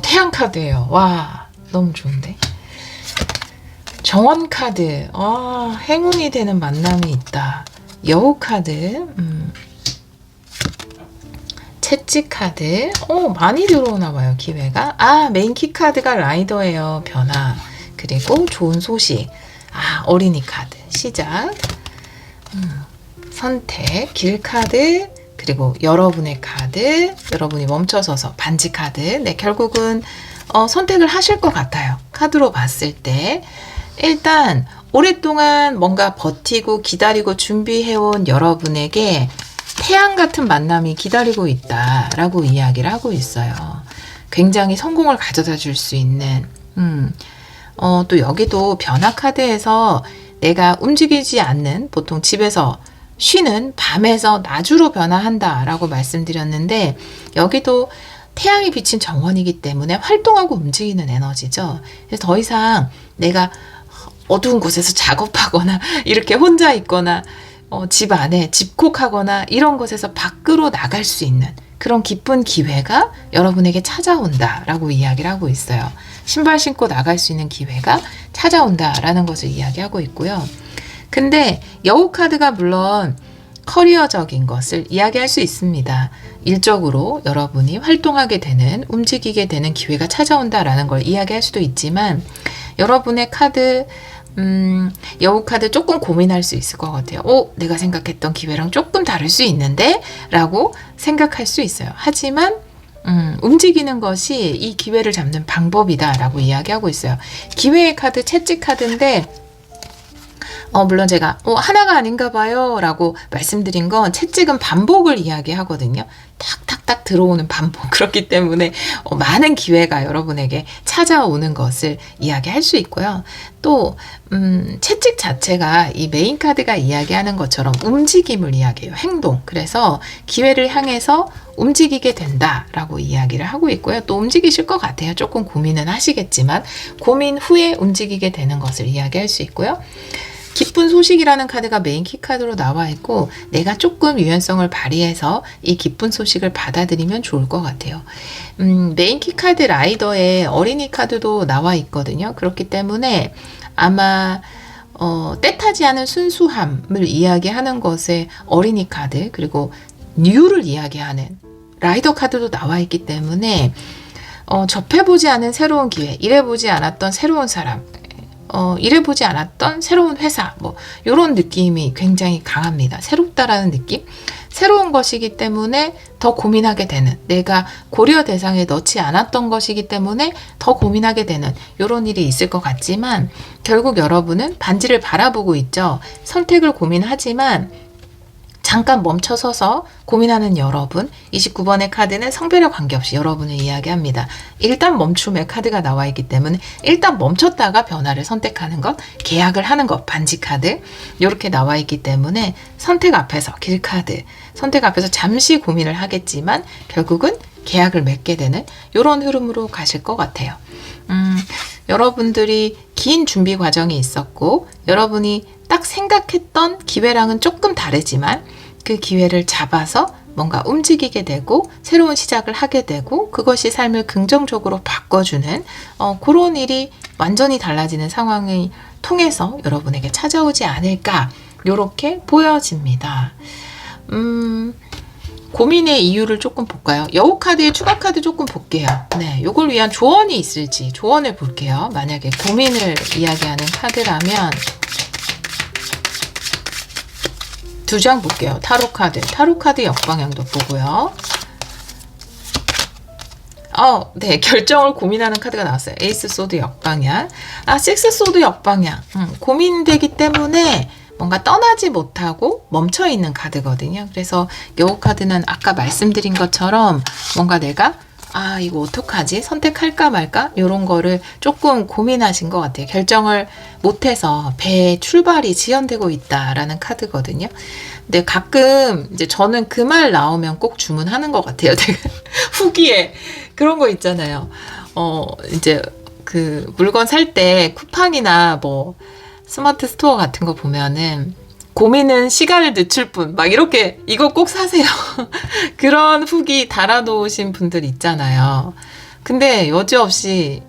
태양 카드예요. 와, 너무 좋은데. 정원 카드. 행운이 되는 만남이 있다. 여우 카드. 채찍 카드. 많이 들어오나 봐요, 기회가. 메인 키 카드가 라이더예요. 변화. 그리고 좋은 소식. 어린이 카드. 시작. 선택. 길 카드. 그리고 여러분의 카드, 여러분이 멈춰서서 반지 카드. 네, 결국은 선택을 하실 것 같아요. 카드로 봤을 때. 일단 오랫동안 뭔가 버티고 기다리고 준비해온 여러분에게 태양 같은 만남이 기다리고 있다라고 이야기를 하고 있어요. 굉장히 성공을 가져다 줄 수 있는 또 여기도 변화 카드에서 내가 움직이지 않는, 보통 집에서 쉬는 밤에서 낮으로 변화한다 라고 말씀드렸는데, 여기도 태양이 비친 정원이기 때문에 활동하고 움직이는 에너지죠. 그래서 더 이상 내가 어두운 곳에서 작업하거나 이렇게 혼자 있거나 집 안에 집콕하거나 이런 것에서 밖으로 나갈 수 있는 그런 기쁜 기회가 여러분에게 찾아온다 라고 이야기를 하고 있어요. 신발 신고 나갈 수 있는 기회가 찾아온다 라는 것을 이야기하고 있고요. 근데 여우 카드가 물론 커리어적인 것을 이야기할 수 있습니다. 일적으로 여러분이 활동하게 되는, 움직이게 되는 기회가 찾아온다라는 걸 이야기할 수도 있지만, 여러분의 카드, 여우 카드 조금 고민할 수 있을 것 같아요. 내가 생각했던 기회랑 조금 다를 수 있는데? 라고 생각할 수 있어요. 하지만 움직이는 것이 이 기회를 잡는 방법이다 라고 이야기하고 있어요. 기회의 카드, 채찍 카드인데, 물론 제가 하나가 아닌가 봐요 라고 말씀드린 건, 채찍은 반복을 이야기하거든요. 탁탁탁 들어오는 반복. 그렇기 때문에 많은 기회가 여러분에게 찾아오는 것을 이야기할 수 있고요. 또 채찍 자체가 이 메인 카드가 이야기하는 것처럼 움직임을 이야기해요. 행동. 그래서 기회를 향해서 움직이게 된다라고 이야기를 하고 있고요. 또 움직이실 것 같아요. 조금 고민은 하시겠지만 고민 후에 움직이게 되는 것을 이야기할 수 있고요. 기쁜 소식이라는 카드가 메인 키 카드로 나와 있고, 내가 조금 유연성을 발휘해서 이 기쁜 소식을 받아들이면 좋을 것 같아요. 메인 키 카드 라이더에 어린이 카드도 나와 있거든요. 그렇기 때문에 아마 때타지 않은 순수함을 이야기하는 것에 어린이 카드, 그리고 뉴를 이야기하는 라이더 카드도 나와 있기 때문에 접해보지 않은 새로운 기회, 일해보지 않았던 새로운 사람, 일해보지 않았던 새로운 회사, 이런 느낌이 굉장히 강합니다. 새롭다라는 느낌? 새로운 것이기 때문에 더 고민하게 되는, 내가 고려 대상에 넣지 않았던 것이기 때문에 더 고민하게 되는 이런 일이 있을 것 같지만, 결국 여러분은 반지를 바라보고 있죠. 선택을 고민하지만 잠깐 멈춰서서 고민하는 여러분, 29번의 카드는 성별에 관계없이 여러분을 이야기합니다. 일단 멈춤의 카드가 나와 있기 때문에 일단 멈췄다가 변화를 선택하는 것, 계약을 하는 것, 반지 카드 이렇게 나와 있기 때문에 선택 앞에서, 길 카드, 선택 앞에서 잠시 고민을 하겠지만 결국은 계약을 맺게 되는 이런 흐름으로 가실 것 같아요. 여러분들이 긴 준비 과정이 있었고, 여러분이 딱 생각했던 기회랑은 조금 다르지만 그 기회를 잡아서 뭔가 움직이게 되고 새로운 시작을 하게 되고, 그것이 삶을 긍정적으로 바꿔주는 그런 일이 완전히 달라지는 상황이 통해서 여러분에게 찾아오지 않을까 요렇게 보여집니다. 고민의 이유를 조금 볼까요? 여우 카드의 추가 카드 조금 볼게요. 네, 요걸 위한 조언이 있을지 조언을 볼게요. 만약에 고민을 이야기하는 카드라면 두 장 볼게요. 타로 카드 역방향도 보고요. 네, 결정을 고민하는 카드가 나왔어요. 에이스 소드 역방향. 식스 소드 역방향. 고민되기 때문에 뭔가 떠나지 못하고 멈춰 있는 카드거든요. 그래서 여우 카드는 아까 말씀드린 것처럼 뭔가 내가 이거 어떡하지? 선택할까 말까? 이런 거를 조금 고민하신 것 같아요. 결정을 못해서 배의 출발이 지연되고 있다라는 카드거든요. 근데 가끔 이제 저는 그 말 나오면 꼭 주문하는 것 같아요. 되게 후기에 그런 거 있잖아요. 이제 그 물건 살 때 쿠팡이나 뭐 스마트 스토어 같은 거 보면은 고민은 시간을 늦출 뿐 막 이렇게 이거 꼭 사세요. 그런 후기 달아놓으신 분들 있잖아요. 근데 여지없이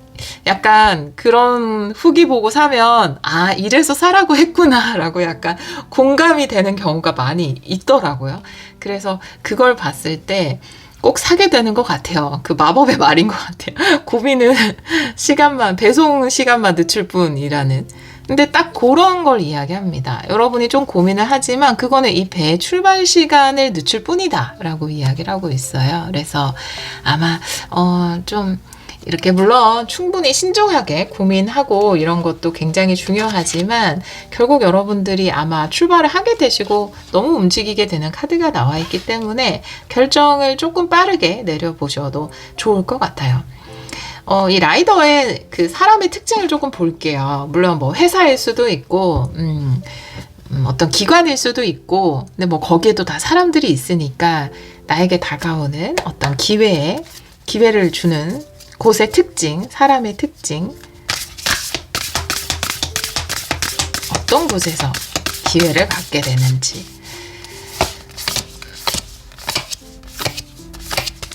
약간 그런 후기 보고 사면 이래서 사라고 했구나 라고 약간 공감이 되는 경우가 많이 있더라고요. 그래서 그걸 봤을 때 꼭 사게 되는 것 같아요. 그 마법의 말인 것 같아요. 고민은 배송 시간만 늦출 뿐이라는. 근데 딱 그런 걸 이야기합니다. 여러분이 좀 고민을 하지만 그거는 이 배의 출발 시간을 늦출 뿐이다 라고 이야기를 하고 있어요. 그래서 아마 좀 이렇게 물론 충분히 신중하게 고민하고 이런 것도 굉장히 중요하지만 결국 여러분들이 아마 출발을 하게 되시고 너무 움직이게 되는 카드가 나와 있기 때문에 결정을 조금 빠르게 내려보셔도 좋을 것 같아요. 이 라이더의 그 사람의 특징을 조금 볼게요. 물론 뭐 회사일 수도 있고, 어떤 기관일 수도 있고, 근데 뭐 거기에도 다 사람들이 있으니까 나에게 다가오는 어떤 기회를 주는 곳의 특징, 사람의 특징, 어떤 곳에서 기회를 갖게 되는지.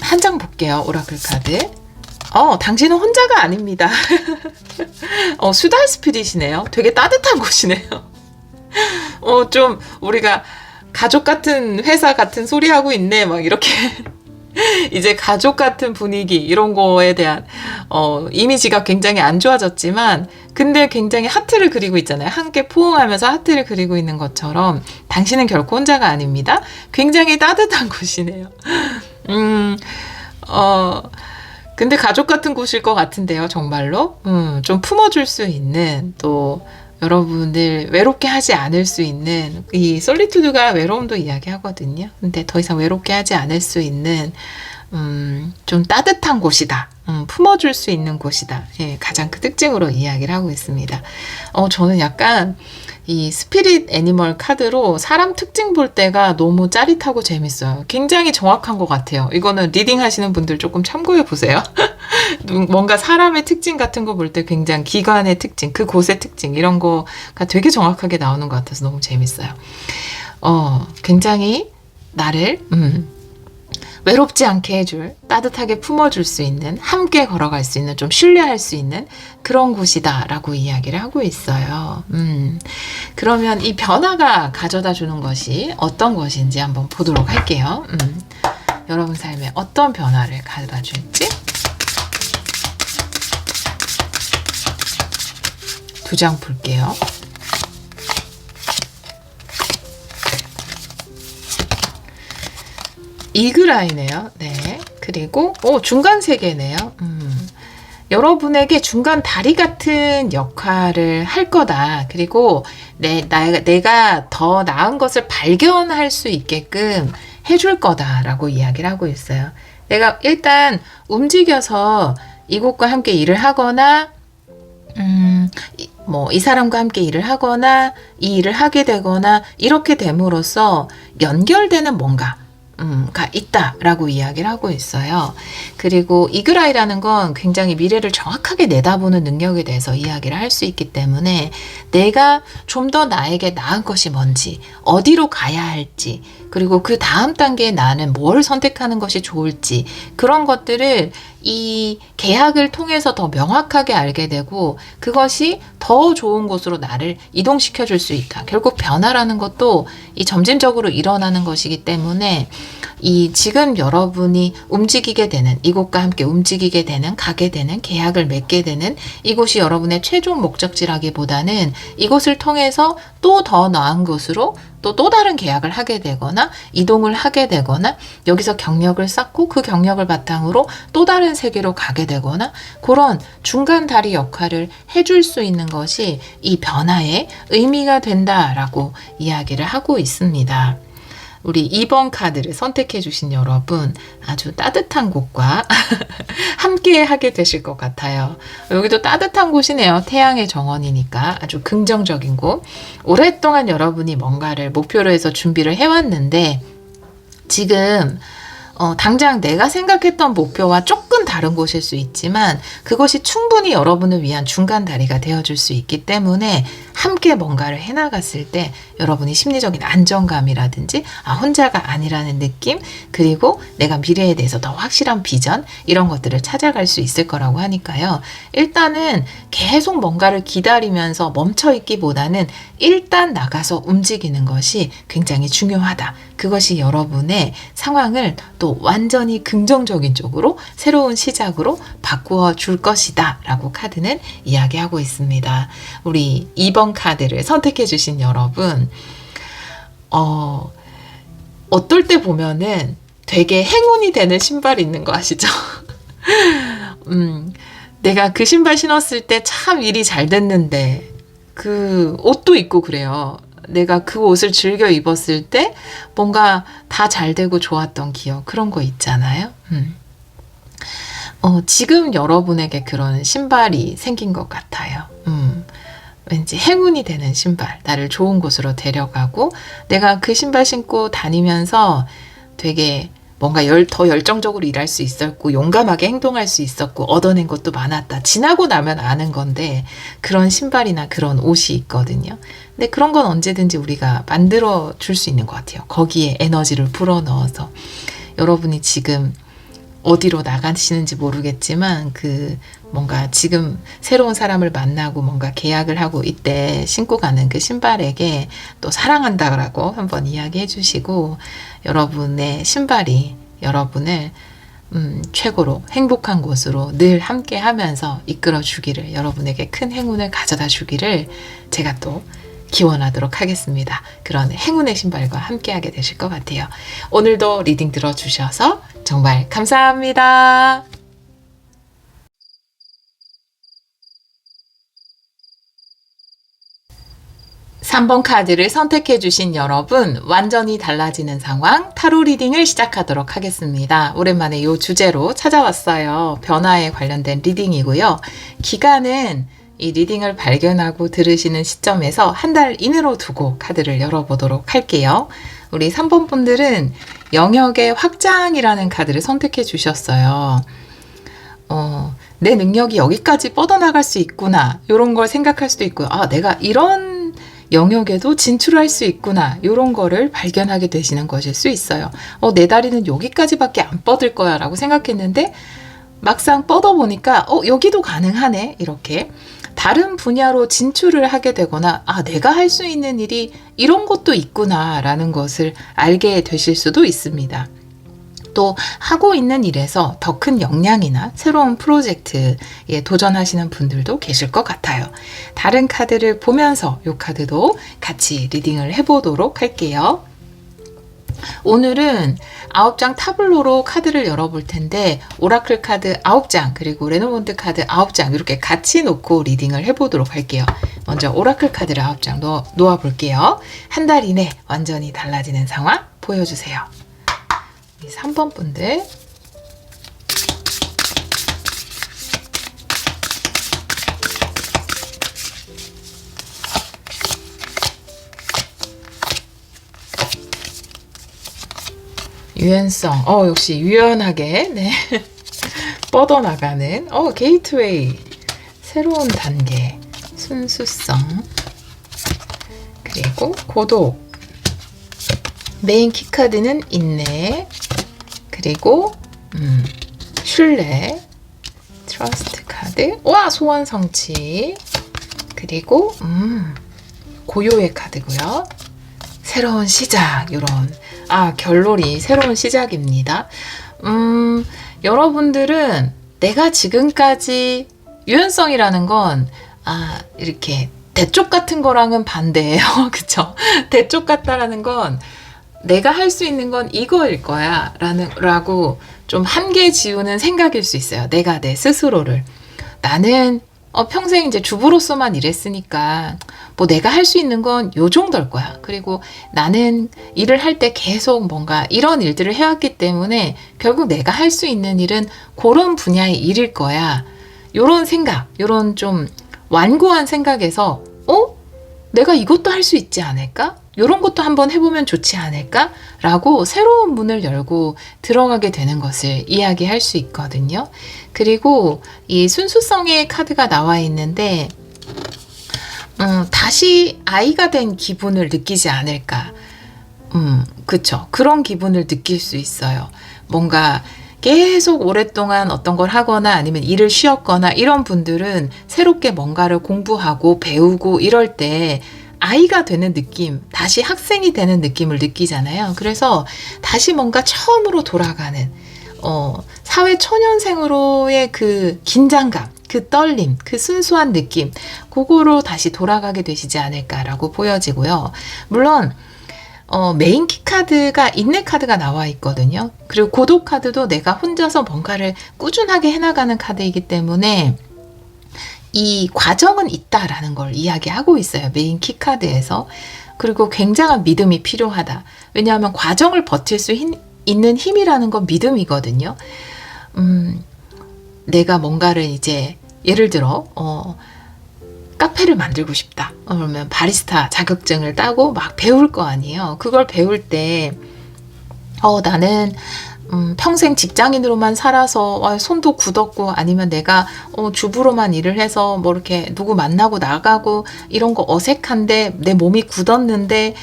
한 장 볼게요. 오라클 카드. 당신은 혼자가 아닙니다. 수달 스피릿이네요. 되게 따뜻한 곳이네요. 좀 우리가 가족 같은 회사 같은 소리 하고 있네. 막 이렇게 이제 가족 같은 분위기 이런 거에 대한 이미지가 굉장히 안 좋아졌지만 근데 굉장히 하트를 그리고 있잖아요. 함께 포옹하면서 하트를 그리고 있는 것처럼 당신은 결코 혼자가 아닙니다. 굉장히 따뜻한 곳이네요. 근데 가족 같은 곳일 것 같은데요, 정말로. 좀 품어줄 수 있는, 또, 여러분들 외롭게 하지 않을 수 있는, 이 솔리투드가 외로움도 이야기하거든요. 근데 더 이상 외롭게 하지 않을 수 있는, 좀 따뜻한 곳이다. 품어줄 수 있는 곳이다. 예, 가장 그 특징으로 이야기를 하고 있습니다. 저는 약간, 이 스피릿 애니멀 카드로 사람 특징 볼 때가 너무 짜릿하고 재밌어요. 굉장히 정확한 것 같아요. 이거는 리딩 하시는 분들 조금 참고해 보세요. 뭔가 사람의 특징 같은 거 볼 때 굉장히 기관의 특징, 그 곳의 특징 이런 거가 되게 정확하게 나오는 것 같아서 너무 재밌어요. 굉장히 나를 외롭지 않게 해줄, 따뜻하게 품어줄 수 있는, 함께 걸어갈 수 있는, 좀 신뢰할 수 있는 그런 곳이다 라고 이야기를 하고 있어요. 그러면 이 변화가 가져다 주는 것이 어떤 것인지 한번 보도록 할게요. 여러분 삶에 어떤 변화를 가져다 줄지. 두 장 볼게요. 이글아이네요. 네. 그리고 중간 세 개네요. 여러분에게 중간 다리 같은 역할을 할 거다. 그리고 내가 더 나은 것을 발견할 수 있게끔 해줄 거다라고 이야기를 하고 있어요. 내가 일단 움직여서 이곳과 함께 일을 하거나 이 사람과 함께 일을 하거나 이 일을 하게 되거나 이렇게 됨으로써 연결되는 뭔가 가 있다라고 이야기를 하고 있어요. 그리고 이글아이라는 건 굉장히 미래를 정확하게 내다보는 능력에 대해서 이야기를 할 수 있기 때문에 내가 좀 더 나에게 나은 것이 뭔지, 어디로 가야 할지, 그리고 그 다음 단계에 나는 뭘 선택하는 것이 좋을지, 그런 것들을 이 계약을 통해서 더 명확하게 알게 되고 그것이 더 좋은 곳으로 나를 이동시켜 줄 수 있다. 결국 변화라는 것도 이 점진적으로 일어나는 것이기 때문에 이 지금 여러분이 움직이게 되는, 이곳과 함께 움직이게 되는, 가게 되는, 계약을 맺게 되는 이곳이 여러분의 최종 목적지라기보다는 이곳을 통해서 또 더 나은 곳으로 또 다른 계약을 하게 되거나 이동을 하게 되거나 여기서 경력을 쌓고 그 경력을 바탕으로 또 다른 세계로 가게 되거나 그런 중간 다리 역할을 해줄 수 있는 것이 이 변화의 의미가 된다라고 이야기를 하고 있습니다. 우리 2번 카드를 선택해 주신 여러분, 아주 따뜻한 곳과 함께 하게 되실 것 같아요. 여기도 따뜻한 곳이네요. 태양의 정원이니까 아주 긍정적인 곳. 오랫동안 여러분이 뭔가를 목표로 해서 준비를 해왔는데 지금 당장 내가 생각했던 목표와 조금 다른 곳일 수 있지만 그것이 충분히 여러분을 위한 중간 다리가 되어줄 수 있기 때문에 함께 뭔가를 해나갔을 때 여러분이 심리적인 안정감이라든지 혼자가 아니라는 느낌, 그리고 내가 미래에 대해서 더 확실한 비전, 이런 것들을 찾아갈 수 있을 거라고 하니까요. 일단은 계속 뭔가를 기다리면서 멈춰있기보다는 일단 나가서 움직이는 것이 굉장히 중요하다. 그것이 여러분의 상황을 또 완전히 긍정적인 쪽으로 새로운 시작으로 바꾸어 줄 것이다 라고 카드는 이야기하고 있습니다. 우리 2번 카드를 선택해 주신 여러분, 어떨 때 보면은 되게 행운이 되는 신발이 있는 거 아시죠? 내가 그 신발 신었을 때 참 일이 잘 됐는데 그 옷도 입고 그래요. 내가 그 옷을 즐겨 입었을 때 뭔가 다 잘 되고 좋았던 기억, 그런 거 있잖아요. 지금 여러분에게 그런 신발이 생긴 것 같아요. 왠지 행운이 되는 신발, 나를 좋은 곳으로 데려가고 내가 그 신발 신고 다니면서 되게 뭔가 더 열정적으로 일할 수 있었고 용감하게 행동할 수 있었고 얻어낸 것도 많았다. 지나고 나면 아는 건데 그런 신발이나 그런 옷이 있거든요. 근데 그런 건 언제든지 우리가 만들어 줄 수 있는 것 같아요. 거기에 에너지를 불어넣어서. 여러분이 지금 어디로 나가시는지 모르겠지만 뭔가 지금 새로운 사람을 만나고 뭔가 계약을 하고 이때 신고 가는 그 신발에게 또 사랑한다라고 한번 이야기해 주시고 여러분의 신발이 여러분을 최고로 행복한 곳으로 늘 함께 하면서 이끌어 주기를, 여러분에게 큰 행운을 가져다 주기를 제가 또 기원하도록 하겠습니다. 그런 행운의 신발과 함께하게 되실 것 같아요. 오늘도 리딩 들어주셔서 정말 감사합니다. 3번 카드를 선택해 주신 여러분, 완전히 달라지는 상황 타로 리딩을 시작하도록 하겠습니다. 오랜만에 이 주제로 찾아왔어요. 변화에 관련된 리딩이고요. 기간은 이 리딩을 발견하고 들으시는 시점에서 한 달 이내로 두고 카드를 열어보도록 할게요. 우리 3번 분들은 영역의 확장이라는 카드를 선택해 주셨어요. 내 능력이 여기까지 뻗어나갈 수 있구나, 이런 걸 생각할 수도 있고요. 내가 이런 영역에도 진출할 수 있구나, 이런 거를 발견하게 되시는 것일 수 있어요. 내 다리는 여기까지밖에 안 뻗을 거야 라고 생각했는데 막상 뻗어보니까 여기도 가능하네, 이렇게 다른 분야로 진출을 하게 되거나 내가 할 수 있는 일이 이런 것도 있구나 라는 것을 알게 되실 수도 있습니다. 또 하고 있는 일에서 더 큰 역량이나 새로운 프로젝트에 도전하시는 분들도 계실 것 같아요. 다른 카드를 보면서 이 카드도 같이 리딩을 해보도록 할게요. 오늘은 9장 타블로로 카드를 열어볼 텐데 오라클 카드 9장 그리고 레노먼트 카드 9장 이렇게 같이 놓고 리딩을 해보도록 할게요. 먼저 오라클 카드를 9장 놓아볼게요. 한 달 이내 완전히 달라지는 상황 보여주세요. 3번 분들, 유연성. 역시 유연하게, 네. 뻗어나가는, 게이트웨이. 새로운 단계. 순수성. 그리고 고독. 메인 키카드는 인내. 그리고, 신뢰. 트러스트 카드. 와, 소원 성취. 그리고, 고요의 카드고요. 새로운 시작. 요런. 결론이 새로운 시작입니다. 여러분들은 내가 지금까지 유연성이라는 건, 이렇게 대쪽 같은 거랑은 반대예요. 그쵸? 대쪽 같다라는 건 내가 할 수 있는 건 이거일 거야. 라고 좀 한계 지우는 생각일 수 있어요. 내가 내 스스로를. 나는 평생 이제 주부로서만 일했으니까 뭐 내가 할 수 있는 건 요 정도일 거야. 그리고 나는 일을 할 때 계속 뭔가 이런 일들을 해왔기 때문에 결국 내가 할 수 있는 일은 그런 분야의 일일 거야. 요런 생각, 요런 좀 완고한 생각에서 내가 이것도 할 수 있지 않을까? 요런 것도 한번 해보면 좋지 않을까? 라고 새로운 문을 열고 들어가게 되는 것을 이야기할 수 있거든요. 그리고 이 순수성의 카드가 나와 있는데 다시 아이가 된 기분을 느끼지 않을까? 그쵸. 그런 기분을 느낄 수 있어요. 뭔가 계속 오랫동안 어떤 걸 하거나 아니면 일을 쉬었거나 이런 분들은 새롭게 뭔가를 공부하고 배우고 이럴 때 아이가 되는 느낌, 다시 학생이 되는 느낌을 느끼잖아요. 그래서 다시 뭔가 처음으로 돌아가는 사회 초년생으로의 그 긴장감, 그 떨림, 그 순수한 느낌, 그거로 다시 돌아가게 되시지 않을까라고 보여지고요. 물론 메인 키 카드가 인내 카드가 나와 있거든요. 그리고 고독 카드도 내가 혼자서 뭔가를 꾸준하게 해나가는 카드이기 때문에 이 과정은 있다라는 걸 이야기하고 있어요. 메인 키 카드에서. 그리고 굉장한 믿음이 필요하다. 왜냐하면 과정을 버틸 수 있는 힘이라는 건 믿음이거든요. 내가 뭔가를 이제 예를 들어 카페를 만들고 싶다. 그러면 바리스타 자격증을 따고 막 배울 거 아니에요. 그걸 배울 때 나는 평생 직장인으로만 살아서 손도 굳었고 아니면 내가 주부로만 일을 해서 뭐 이렇게 누구 만나고 나가고 이런 거 어색한데 내 몸이 굳었는데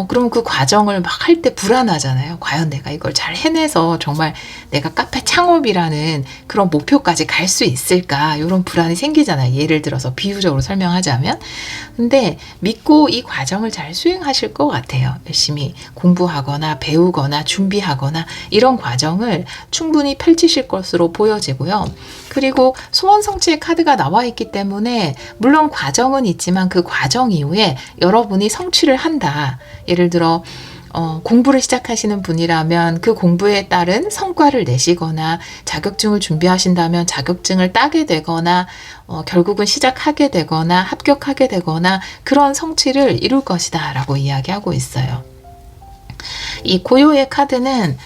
그럼 그 과정을 막 할 때 불안하잖아요. 과연 내가 이걸 잘 해내서 정말 내가 카페 창업이라는 그런 목표까지 갈 수 있을까? 이런 불안이 생기잖아요. 예를 들어서 비유적으로 설명하자면. 근데 믿고 이 과정을 잘 수행하실 것 같아요. 열심히 공부하거나 배우거나 준비하거나 이런 과정을 충분히 펼치실 것으로 보여지고요. 그리고 소원 성취의 카드가 나와 있기 때문에 물론 과정은 있지만 그 과정 이후에 여러분이 성취를 한다. 예를 들어 공부를 시작하시는 분이라면 그 공부에 따른 성과를 내시거나 자격증을 준비하신다면 자격증을 따게 되거나 결국은 시작하게 되거나 합격하게 되거나 그런 성취를 이룰 것이다 라고 이야기하고 있어요. 이 고요의 카드는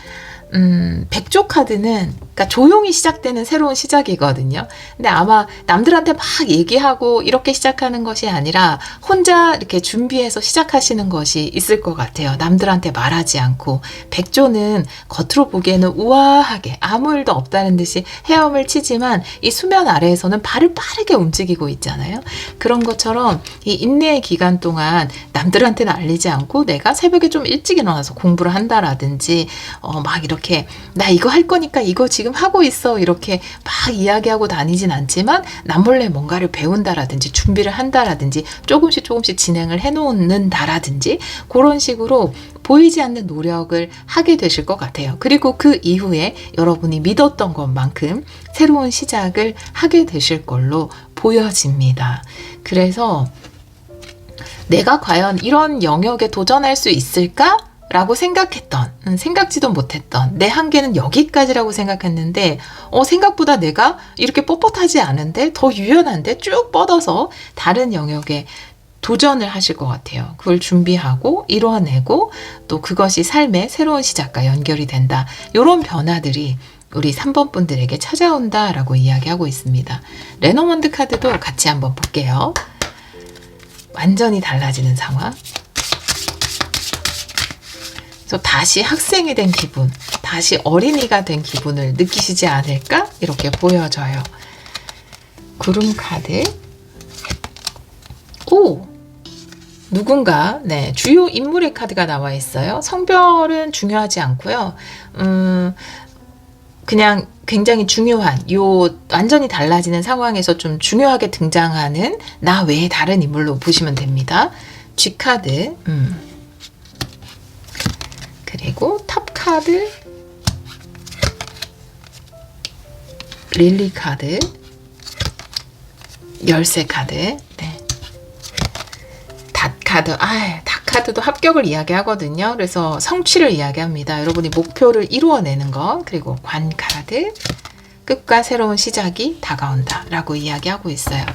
백조 카드는 그러니까 조용히 시작되는 새로운 시작이거든요. 근데 아마 남들한테 막 얘기하고 이렇게 시작하는 것이 아니라 혼자 이렇게 준비해서 시작하시는 것이 있을 것 같아요. 남들한테 말하지 않고. 백조는 겉으로 보기에는 우아하게 아무 일도 없다는 듯이 헤엄을 치지만 이 수면 아래에서는 발을 빠르게 움직이고 있잖아요. 그런 것처럼 이 인내의 기간 동안 남들한테는 알리지 않고 내가 새벽에 좀 일찍 일어나서 공부를 한다라든지 막 이렇게 나 이거 할 거니까 이거 지금 하고 있어 이렇게 막 이야기하고 다니진 않지만 남몰래 뭔가를 배운다라든지 준비를 한다라든지 조금씩 진행을 해놓는다라든지 그런 식으로 보이지 않는 노력을 하게 되실 것 같아요. 그리고 그 이후에 여러분이 믿었던 것만큼 새로운 시작을 하게 되실 걸로 보여집니다. 그래서 내가 과연 이런 영역에 도전할 수 있을까? 라고 생각지도 못했던 내 한계는 여기까지라고 생각했는데 생각보다 내가 이렇게 뻣뻣하지 않은데 더 유연한데 쭉 뻗어서 다른 영역에 도전을 하실 것 같아요. 그걸 준비하고 이뤄내고 또 그것이 삶의 새로운 시작과 연결이 된다. 이런 변화들이 우리 3번 분들에게 찾아온다라고 이야기하고 있습니다. 레노먼드 카드도 같이 한번 볼게요. 완전히 달라지는 상황. 그래서 다시 학생이 된 기분, 다시 어린이가 된 기분을 느끼시지 않을까? 이렇게 보여져요. 구름 카드. 오! 누군가, 네, 주요 인물의 카드가 나와 있어요. 성별은 중요하지 않고요. 그냥 굉장히 중요한, 완전히 달라지는 상황에서 좀 중요하게 등장하는 나 외에 다른 인물로 보시면 됩니다. G 카드, 그리고 탑 카드, 릴리 카드, 열쇠 카드, 네. 닷 카드, 닷 카드도 합격을 이야기하거든요. 그래서 성취를 이야기합니다. 여러분이 목표를 이루어내는 것, 그리고 관 카드, 끝과 새로운 시작이 다가온다 라고 이야기하고 있어요.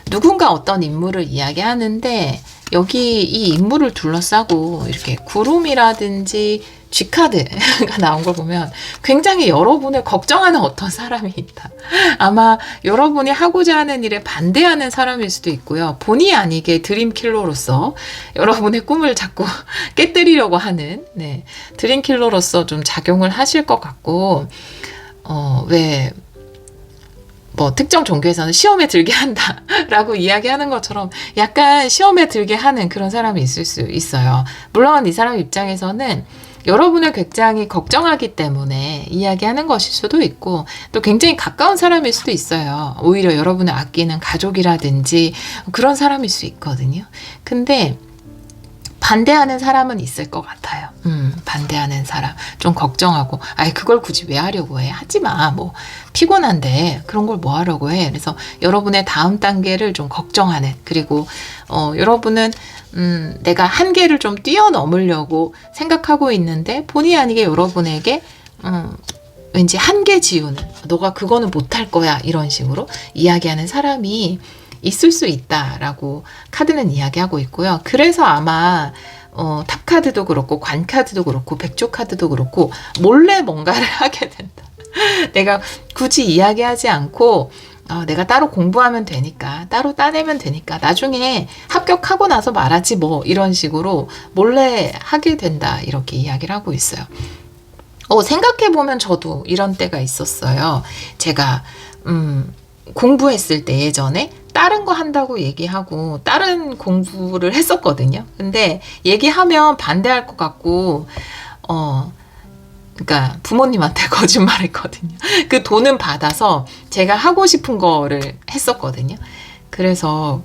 누군가 어떤 인물을 이야기하는데 여기 이 인물을 둘러싸고 이렇게 구름이라든지 G카드가 나온 걸 보면 굉장히 여러분을 걱정하는 어떤 사람이 있다. 아마 여러분이 하고자 하는 일에 반대하는 사람일 수도 있고요. 본의 아니게 드림킬러로서 여러분의 꿈을 자꾸 깨뜨리려고 하는, 네, 드림킬러로서 좀 작용을 하실 것 같고, 특정 종교에서는 시험에 들게 한다 라고 이야기하는 것처럼 약간 시험에 들게 하는 그런 사람이 있을 수 있어요. 물론 이 사람 입장에서는 여러분을 굉장히 걱정하기 때문에 이야기하는 것일 수도 있고, 또 굉장히 가까운 사람일 수도 있어요. 오히려 여러분을 아끼는 가족이라든지 그런 사람일 수 있거든요. 근데 반대하는 사람은 있을 것 같아요. 반대하는 사람. 좀 걱정하고, 그걸 굳이 왜 하려고 해? 하지 마. 피곤한데, 그런 걸 뭐 하려고 해? 그래서 여러분의 다음 단계를 좀 걱정하는, 그리고, 여러분은, 내가 한계를 좀 뛰어넘으려고 생각하고 있는데, 본의 아니게 여러분에게, 왠지 한계 지우는, 너가 그거는 못할 거야. 이런 식으로 이야기하는 사람이 있을 수 있다라고 카드는 이야기하고 있고요. 그래서 아마 탑 카드도 그렇고 관 카드도 그렇고 백조 카드도 그렇고 몰래 뭔가를 하게 된다. 내가 굳이 이야기하지 않고 내가 따로 공부하면 되니까, 따로 따내면 되니까 나중에 합격하고 나서 말하지 뭐, 이런 식으로 몰래 하게 된다, 이렇게 이야기를 하고 있어요. 생각해보면 저도 이런 때가 있었어요. 제가 공부했을 때 예전에 다른 거 한다고 얘기하고 다른 공부를 했었거든요. 근데 얘기하면 반대할 것 같고, 그러니까 부모님한테 거짓말했거든요. 그 돈은 받아서 제가 하고 싶은 거를 했었거든요. 그래서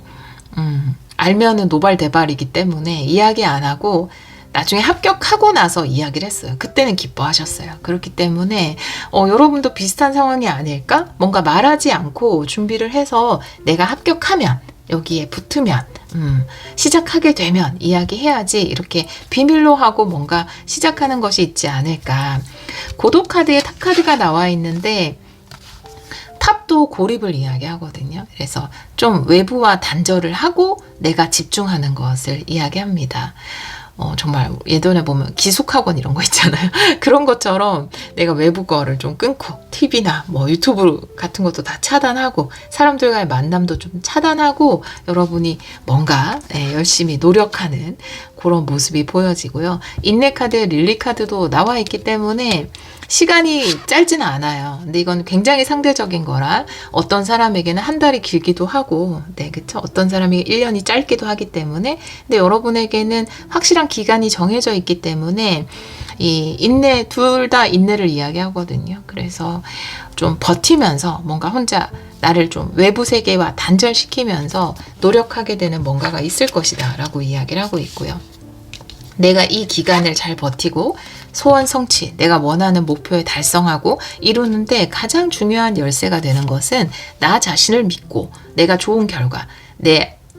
알면은 노발대발이기 때문에 이야기 안 하고 나중에 합격하고 나서 이야기를 했어요. 그때는 기뻐하셨어요. 그렇기 때문에 여러분도 비슷한 상황이 아닐까? 뭔가 말하지 않고 준비를 해서 내가 합격하면, 여기에 붙으면, 시작하게 되면 이야기해야지, 이렇게 비밀로 하고 뭔가 시작하는 것이 있지 않을까. 고독 카드에 탑 카드가 나와 있는데 탑도 고립을 이야기하거든요. 그래서 좀 외부와 단절을 하고 내가 집중하는 것을 이야기합니다. 정말 예전에 보면 기숙학원 이런 거 있잖아요. 그런 것처럼 내가 외부 거를 좀 끊고 TV나 유튜브 같은 것도 다 차단하고 사람들과의 만남도 좀 차단하고 여러분이 뭔가 열심히 노력하는 그런 모습이 보여지고요. 인내 카드, 릴리 카드도 나와 있기 때문에 시간이 짧지는 않아요. 근데 이건 굉장히 상대적인 거라 어떤 사람에게는 한 달이 길기도 하고, 네, 그쵸? 어떤 사람이 1년이 짧기도 하기 때문에, 근데 여러분에게는 확실한 기간이 정해져 있기 때문에 이 인내, 둘 다 인내를 이야기하거든요. 그래서 좀 버티면서 뭔가 혼자 나를 좀 외부 세계와 단절시키면서 노력하게 되는 뭔가가 있을 것이다 라고 이야기를 하고 있고요. 내가 이 기간을 잘 버티고 소원 성취, 내가 원하는 목표에 달성하고 이루는데 가장 중요한 열쇠가 되는 것은 나 자신을 믿고 내가 좋은 결과,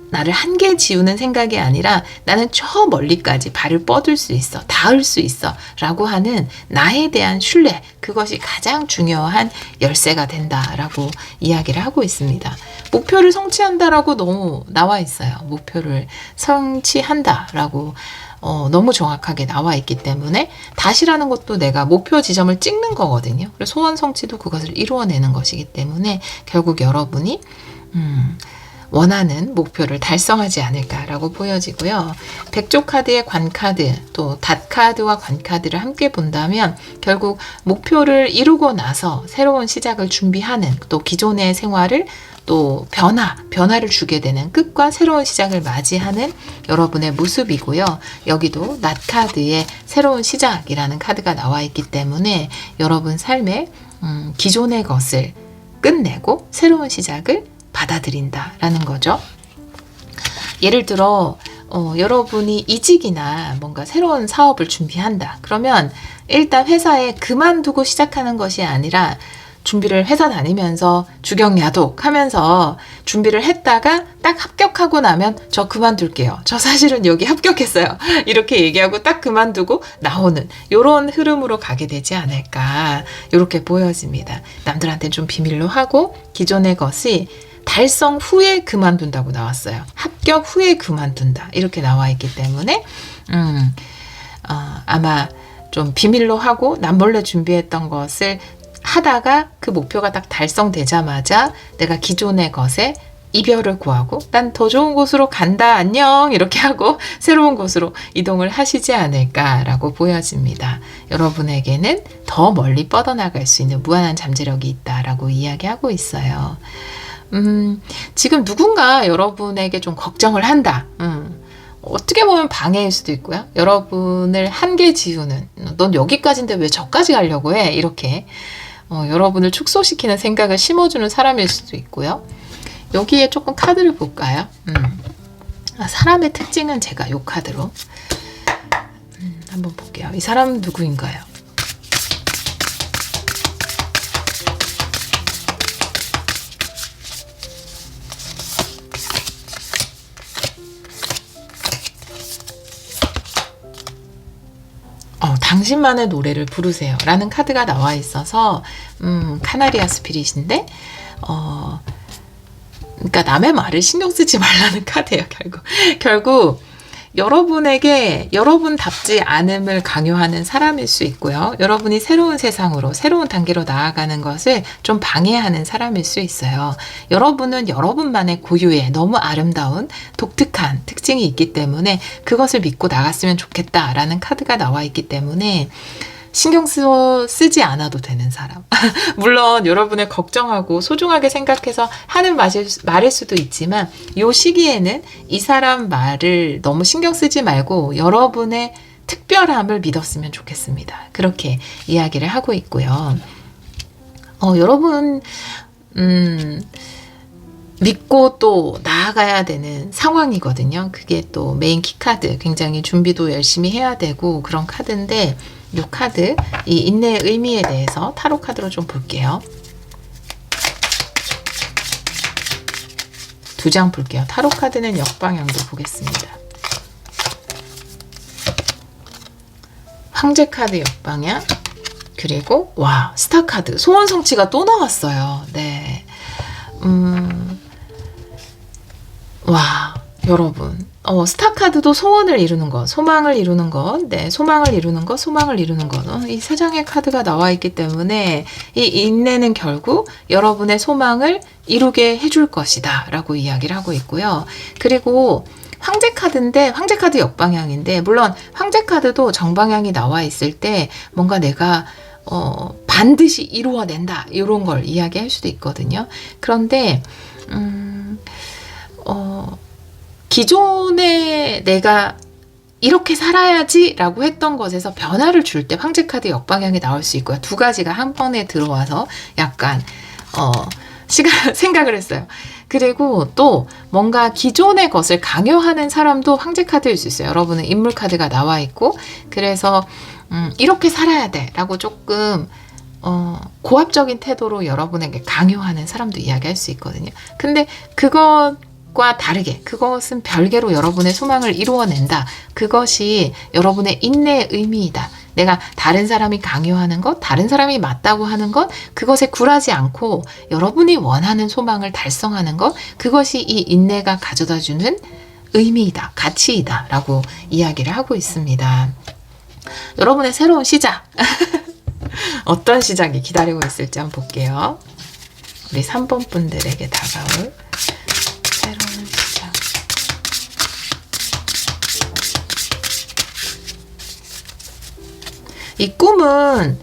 나를 한계 지우는 생각이 아니라 나는 저 멀리까지 발을 뻗을 수 있어, 닿을 수 있어 라고 하는 나에 대한 신뢰, 그것이 가장 중요한 열쇠가 된다라고 이야기를 하고 있습니다. 목표를 성취한다라고 너무 나와 있어요. 목표를 성취한다라고 너무 정확하게 나와 있기 때문에 다시라는 것도 내가 목표 지점을 찍는 거거든요. 그래서 소원 성취도 그것을 이루어내는 것이기 때문에 결국 여러분이 원하는 목표를 달성하지 않을까라고 보여지고요. 백조 카드의 관 카드, 또 닷 카드와 관 카드를 함께 본다면 결국 목표를 이루고 나서 새로운 시작을 준비하는, 또 기존의 생활을 또 변화를 주게 되는, 끝과 새로운 시작을 맞이하는 여러분의 모습이고요. 여기도 낫 카드에 새로운 시작이라는 카드가 나와 있기 때문에 여러분 삶에 기존의 것을 끝내고 새로운 시작을 받아들인다라는 거죠. 예를 들어 여러분이 이직이나 뭔가 새로운 사업을 준비한다. 그러면 일단 회사에 그만두고 시작하는 것이 아니라 준비를 회사 다니면서 주경야독 하면서 준비를 했다가 딱 합격하고 나면 저 그만둘게요. 저 사실은 여기 합격했어요. 이렇게 얘기하고 딱 그만두고 나오는 이런 흐름으로 가게 되지 않을까, 이렇게 보여집니다. 남들한테 좀 비밀로 하고 기존의 것이 달성 후에 그만둔다고 나왔어요. 합격 후에 그만둔다 이렇게 나와 있기 때문에 아마 좀 비밀로 하고 남몰래 준비했던 것을 하다가 그 목표가 딱 달성되자마자 내가 기존의 것에 이별을 구하고 난 더 좋은 곳으로 간다 안녕 이렇게 하고 새로운 곳으로 이동을 하시지 않을까라고 보여집니다. 여러분에게는 더 멀리 뻗어나갈 수 있는 무한한 잠재력이 있다라고 이야기하고 있어요. 지금 누군가 여러분에게 좀 걱정을 한다. 어떻게 보면 방해일 수도 있고요. 여러분을 한계 지우는, 넌 여기까지인데 왜 저까지 가려고 해? 이렇게 여러분을 축소시키는 생각을 심어주는 사람일 수도 있고요. 여기에 조금 카드를 볼까요? 사람의 특징은 제가 이 카드로 한번 볼게요. 이 사람은 누구인가요? 당신만의 노래를 부르세요 라는 카드가 나와 있어서 카나리아 스피릿인데 그러니까 남의 말을 신경 쓰지 말라는 카드예요. 결국 여러분에게 여러분답지 않음을 강요하는 사람일 수 있고요. 여러분이 새로운 세상으로, 새로운 단계로 나아가는 것을 좀 방해하는 사람일 수 있어요. 여러분은 여러분만의 고유의 너무 아름다운 독특한 특징이 있기 때문에 그것을 믿고 나갔으면 좋겠다라는 카드가 나와 있기 때문에 신경 쓰지 않아도 되는 사람. 물론 여러분을 걱정하고 소중하게 생각해서 하는 말일 수도 있지만 이 시기에는 이 사람 말을 너무 신경 쓰지 말고 여러분의 특별함을 믿었으면 좋겠습니다. 그렇게 이야기를 하고 있고요. 여러분 믿고 또 나아가야 되는 상황이거든요. 그게 또 메인 키카드, 굉장히 준비도 열심히 해야 되고 그런 카드인데 이 카드, 이 인내의 의미에 대해서 타로 카드로 좀 볼게요. 두 장 볼게요. 타로 카드는 역방향도 보겠습니다. 황제 카드 역방향, 그리고 와, 스타 카드, 소원 성취가 또 나왔어요. 네. 와, 여러분. 스타 카드도 소원을 이루는 것, 소망을 이루는 것, 네, 소망을 이루는 것, 소망을 이루는 것. 이 세 장의 카드가 나와 있기 때문에 이 인내는 결국 여러분의 소망을 이루게 해줄 것이다 라고 이야기를 하고 있고요. 그리고 황제 카드인데, 황제 카드 역방향인데, 물론 황제 카드도 정방향이 나와 있을 때 뭔가 내가 반드시 이루어낸다 이런 걸 이야기할 수도 있거든요. 그런데 기존에 내가 이렇게 살아야지 라고 했던 것에서 변화를 줄 때 황제 카드 역방향이 나올 수 있고요. 두 가지가 한 번에 들어와서 약간 생각을 했어요. 그리고 또 뭔가 기존의 것을 강요하는 사람도 황제 카드일 수 있어요. 여러분은 인물 카드가 나와 있고, 그래서 이렇게 살아야 돼 라고 조금 고압적인 태도로 여러분에게 강요하는 사람도 이야기할 수 있거든요. 근데 그것과 다르게, 그것은 별개로 여러분의 소망을 이루어낸다. 그것이 여러분의 인내의 의미이다. 내가 다른 사람이 강요하는 것, 다른 사람이 맞다고 하는 것, 그것에 굴하지 않고 여러분이 원하는 소망을 달성하는 것, 그것이 이 인내가 가져다주는 의미이다, 가치이다 라고 이야기를 하고 있습니다. 여러분의 새로운 시작 어떤 시작이 기다리고 있을지 한번 볼게요. 우리 3번 분들에게 다가올 새로운 이 꿈은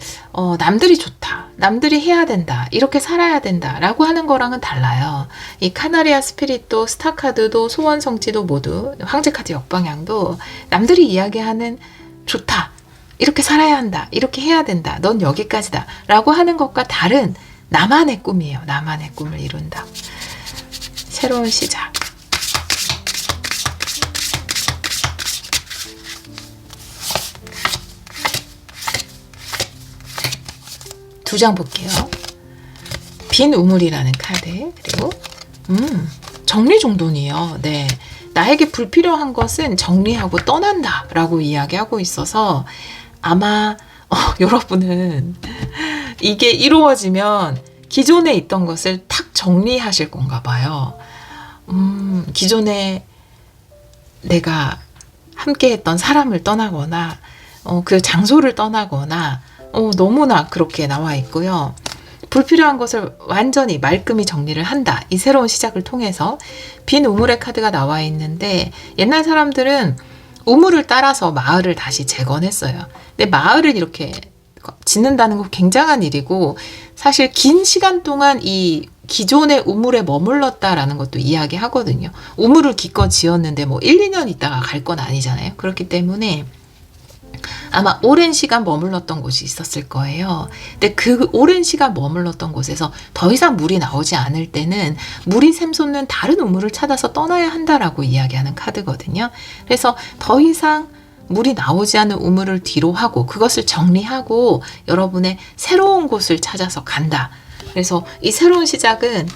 남들이 좋다, 남들이 해야 된다, 이렇게 살아야 된다 라고 하는 거랑은 달라요. 이 카나리아 스피릿도 스타카드도 소원 성취도 모두 황제 카드 역방향도 남들이 이야기하는 좋다, 이렇게 살아야 한다, 이렇게 해야 된다, 넌 여기까지다 라고 하는 것과 다른 나만의 꿈이에요. 나만의 꿈을 이룬다. 새로운 시작. 두 장 볼게요. 빈 우물이라는 카드, 그리고 정리정돈이요. 네, 나에게 불필요한 것은 정리하고 떠난다 라고 이야기하고 있어서 아마 여러분은 이게 이루어지면 기존에 있던 것을 탁 정리하실 건가 봐요. 기존에 내가 함께 했던 사람을 떠나거나 그 장소를 떠나거나 너무나 그렇게 나와 있고요. 불필요한 것을 완전히 말끔히 정리를 한다. 이 새로운 시작을 통해서 빈 우물의 카드가 나와 있는데 옛날 사람들은 우물을 따라서 마을을 다시 재건했어요. 근데 마을을 이렇게 짓는다는 건 굉장한 일이고 사실 긴 시간 동안 이 기존의 우물에 머물렀다라는 것도 이야기하거든요. 우물을 기껏 지었는데 뭐 1, 2년 있다가 갈 건 아니잖아요. 그렇기 때문에 아마 오랜 시간 머물렀던 곳이 있었을 거예요. 근데 그 오랜 시간 머물렀던 곳에서 더 이상 물이 나오지 않을 때는 물이 샘솟는 다른 우물을 찾아서 떠나야 한다라고 이야기하는 카드거든요. 그래서 더 이상 물이 나오지 않는 우물을 뒤로 하고 그것을 정리하고 여러분의 새로운 곳을 찾아서 간다. 그래서 이 새로운 시작은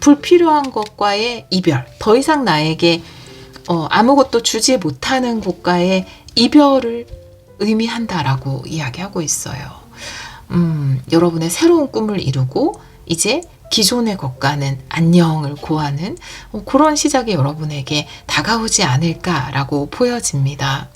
불필요한 것과의 이별, 더 이상 나에게 아무것도 주지 못하는 곳과의 이별을 의미한다라고 이야기하고 있어요. 여러분의 새로운 꿈을 이루고 이제 기존의 것과는 안녕을 고하는 그런 시작이 여러분에게 다가오지 않을까라고 보여집니다.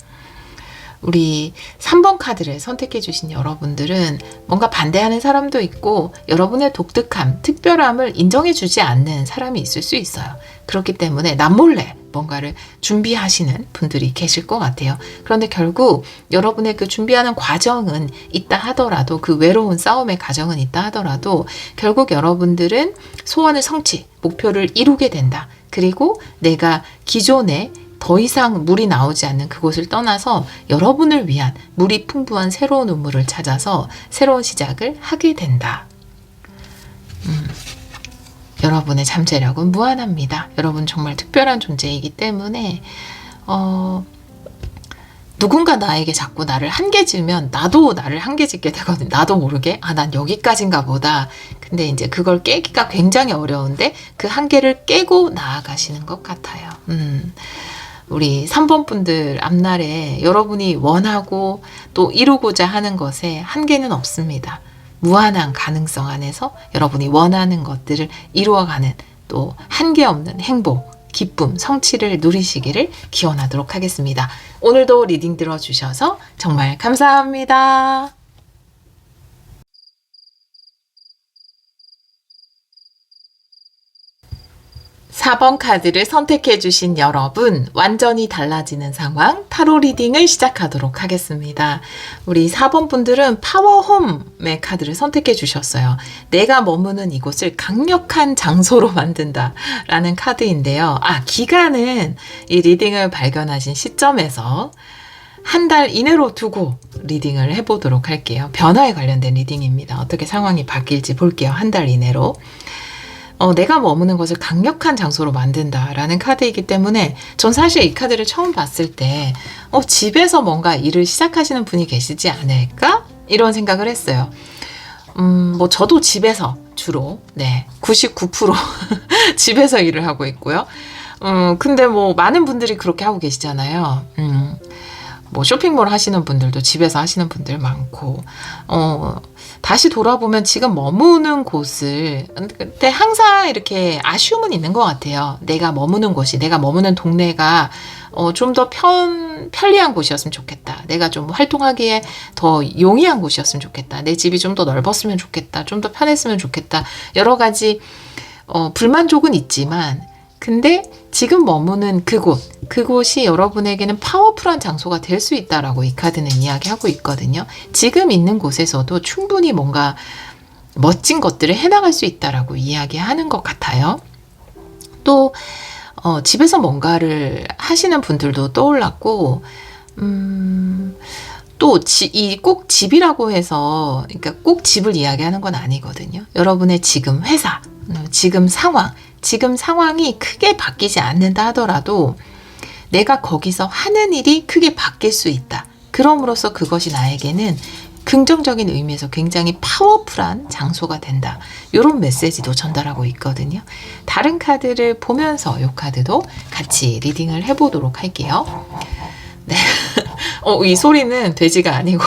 우리 3번 카드를 선택해 주신 여러분들은 뭔가 반대하는 사람도 있고 여러분의 독특함, 특별함을 인정해 주지 않는 사람이 있을 수 있어요. 그렇기 때문에 남몰래 뭔가를 준비하시는 분들이 계실 것 같아요. 그런데 결국 여러분의 그 준비하는 과정은 있다 하더라도 그 외로운 싸움의 과정은 있다 하더라도 결국 여러분들은 소원을 성취, 목표를 이루게 된다. 그리고 내가 기존에 더 이상 물이 나오지 않는 그곳을 떠나서 여러분을 위한 물이 풍부한 새로운 우물을 찾아서 새로운 시작을 하게 된다. 여러분의 잠재력은 무한합니다. 여러분 정말 특별한 존재이기 때문에 누군가 나에게 자꾸 나를 한계 지으면 나도 나를 한계 짓게 되거든요. 나도 모르게 난 여기까지인가 보다. 근데 이제 그걸 깨기가 굉장히 어려운데 그 한계를 깨고 나아가시는 것 같아요. 우리 3번 분들 앞날에 여러분이 원하고 또 이루고자 하는 것에 한계는 없습니다. 무한한 가능성 안에서 여러분이 원하는 것들을 이루어가는 또 한계 없는 행복, 기쁨, 성취를 누리시기를 기원하도록 하겠습니다. 오늘도 리딩 들어주셔서 정말 감사합니다. 4번 카드를 선택해 주신 여러분, 완전히 달라지는 상황 타로 리딩을 시작하도록 하겠습니다. 우리 4번 분들은 파워홈의 카드를 선택해 주셨어요. 내가 머무는 이곳을 강력한 장소로 만든다 라는 카드인데요. 기간은 이 리딩을 발견하신 시점에서 한 달 이내로 두고 리딩을 해보도록 할게요. 변화에 관련된 리딩입니다. 어떻게 상황이 바뀔지 볼게요. 한 달 이내로. 내가 머무는 것을 강력한 장소로 만든다라는 카드이기 때문에 전 사실 이 카드를 처음 봤을 때 집에서 뭔가 일을 시작하시는 분이 계시지 않을까? 이런 생각을 했어요. 뭐 저도 집에서 주로 99% 집에서 일을 하고 있고요. 근데 뭐 많은 분들이 그렇게 하고 계시잖아요. 뭐 쇼핑몰 하시는 분들도 집에서 하시는 분들 많고 다시 돌아보면 지금 머무는 곳을 근데 항상 이렇게 아쉬움은 있는 것 같아요. 내가 머무는 곳이 내가 머무는 동네가 좀 더 편리한 곳이었으면 좋겠다. 내가 좀 활동하기에 더 용이한 곳이었으면 좋겠다. 내 집이 좀 더 넓었으면 좋겠다. 좀 더 편했으면 좋겠다. 여러 가지 불만족은 있지만 근데 지금 머무는 그곳 그곳이 여러분에게는 파워풀한 장소가 될 수 있다라고 이 카드는 이야기하고 있거든요. 지금 있는 곳에서도 충분히 뭔가 멋진 것들을 해나갈 수 있다라고 이야기하는 것 같아요. 또 집에서 뭔가를 하시는 분들도 떠올랐고, 또 꼭 집이라고 해서, 그러니까 꼭 집을 이야기하는 건 아니거든요. 여러분의 지금 회사, 지금 상황이 크게 바뀌지 않는다 하더라도 내가 거기서 하는 일이 크게 바뀔 수 있다. 그럼으로써 그것이 나에게는 긍정적인 의미에서 굉장히 파워풀한 장소가 된다. 이런 메시지도 전달하고 있거든요. 다른 카드를 보면서 이 카드도 같이 리딩을 해보도록 할게요. 네. 이 소리는 돼지가 아니고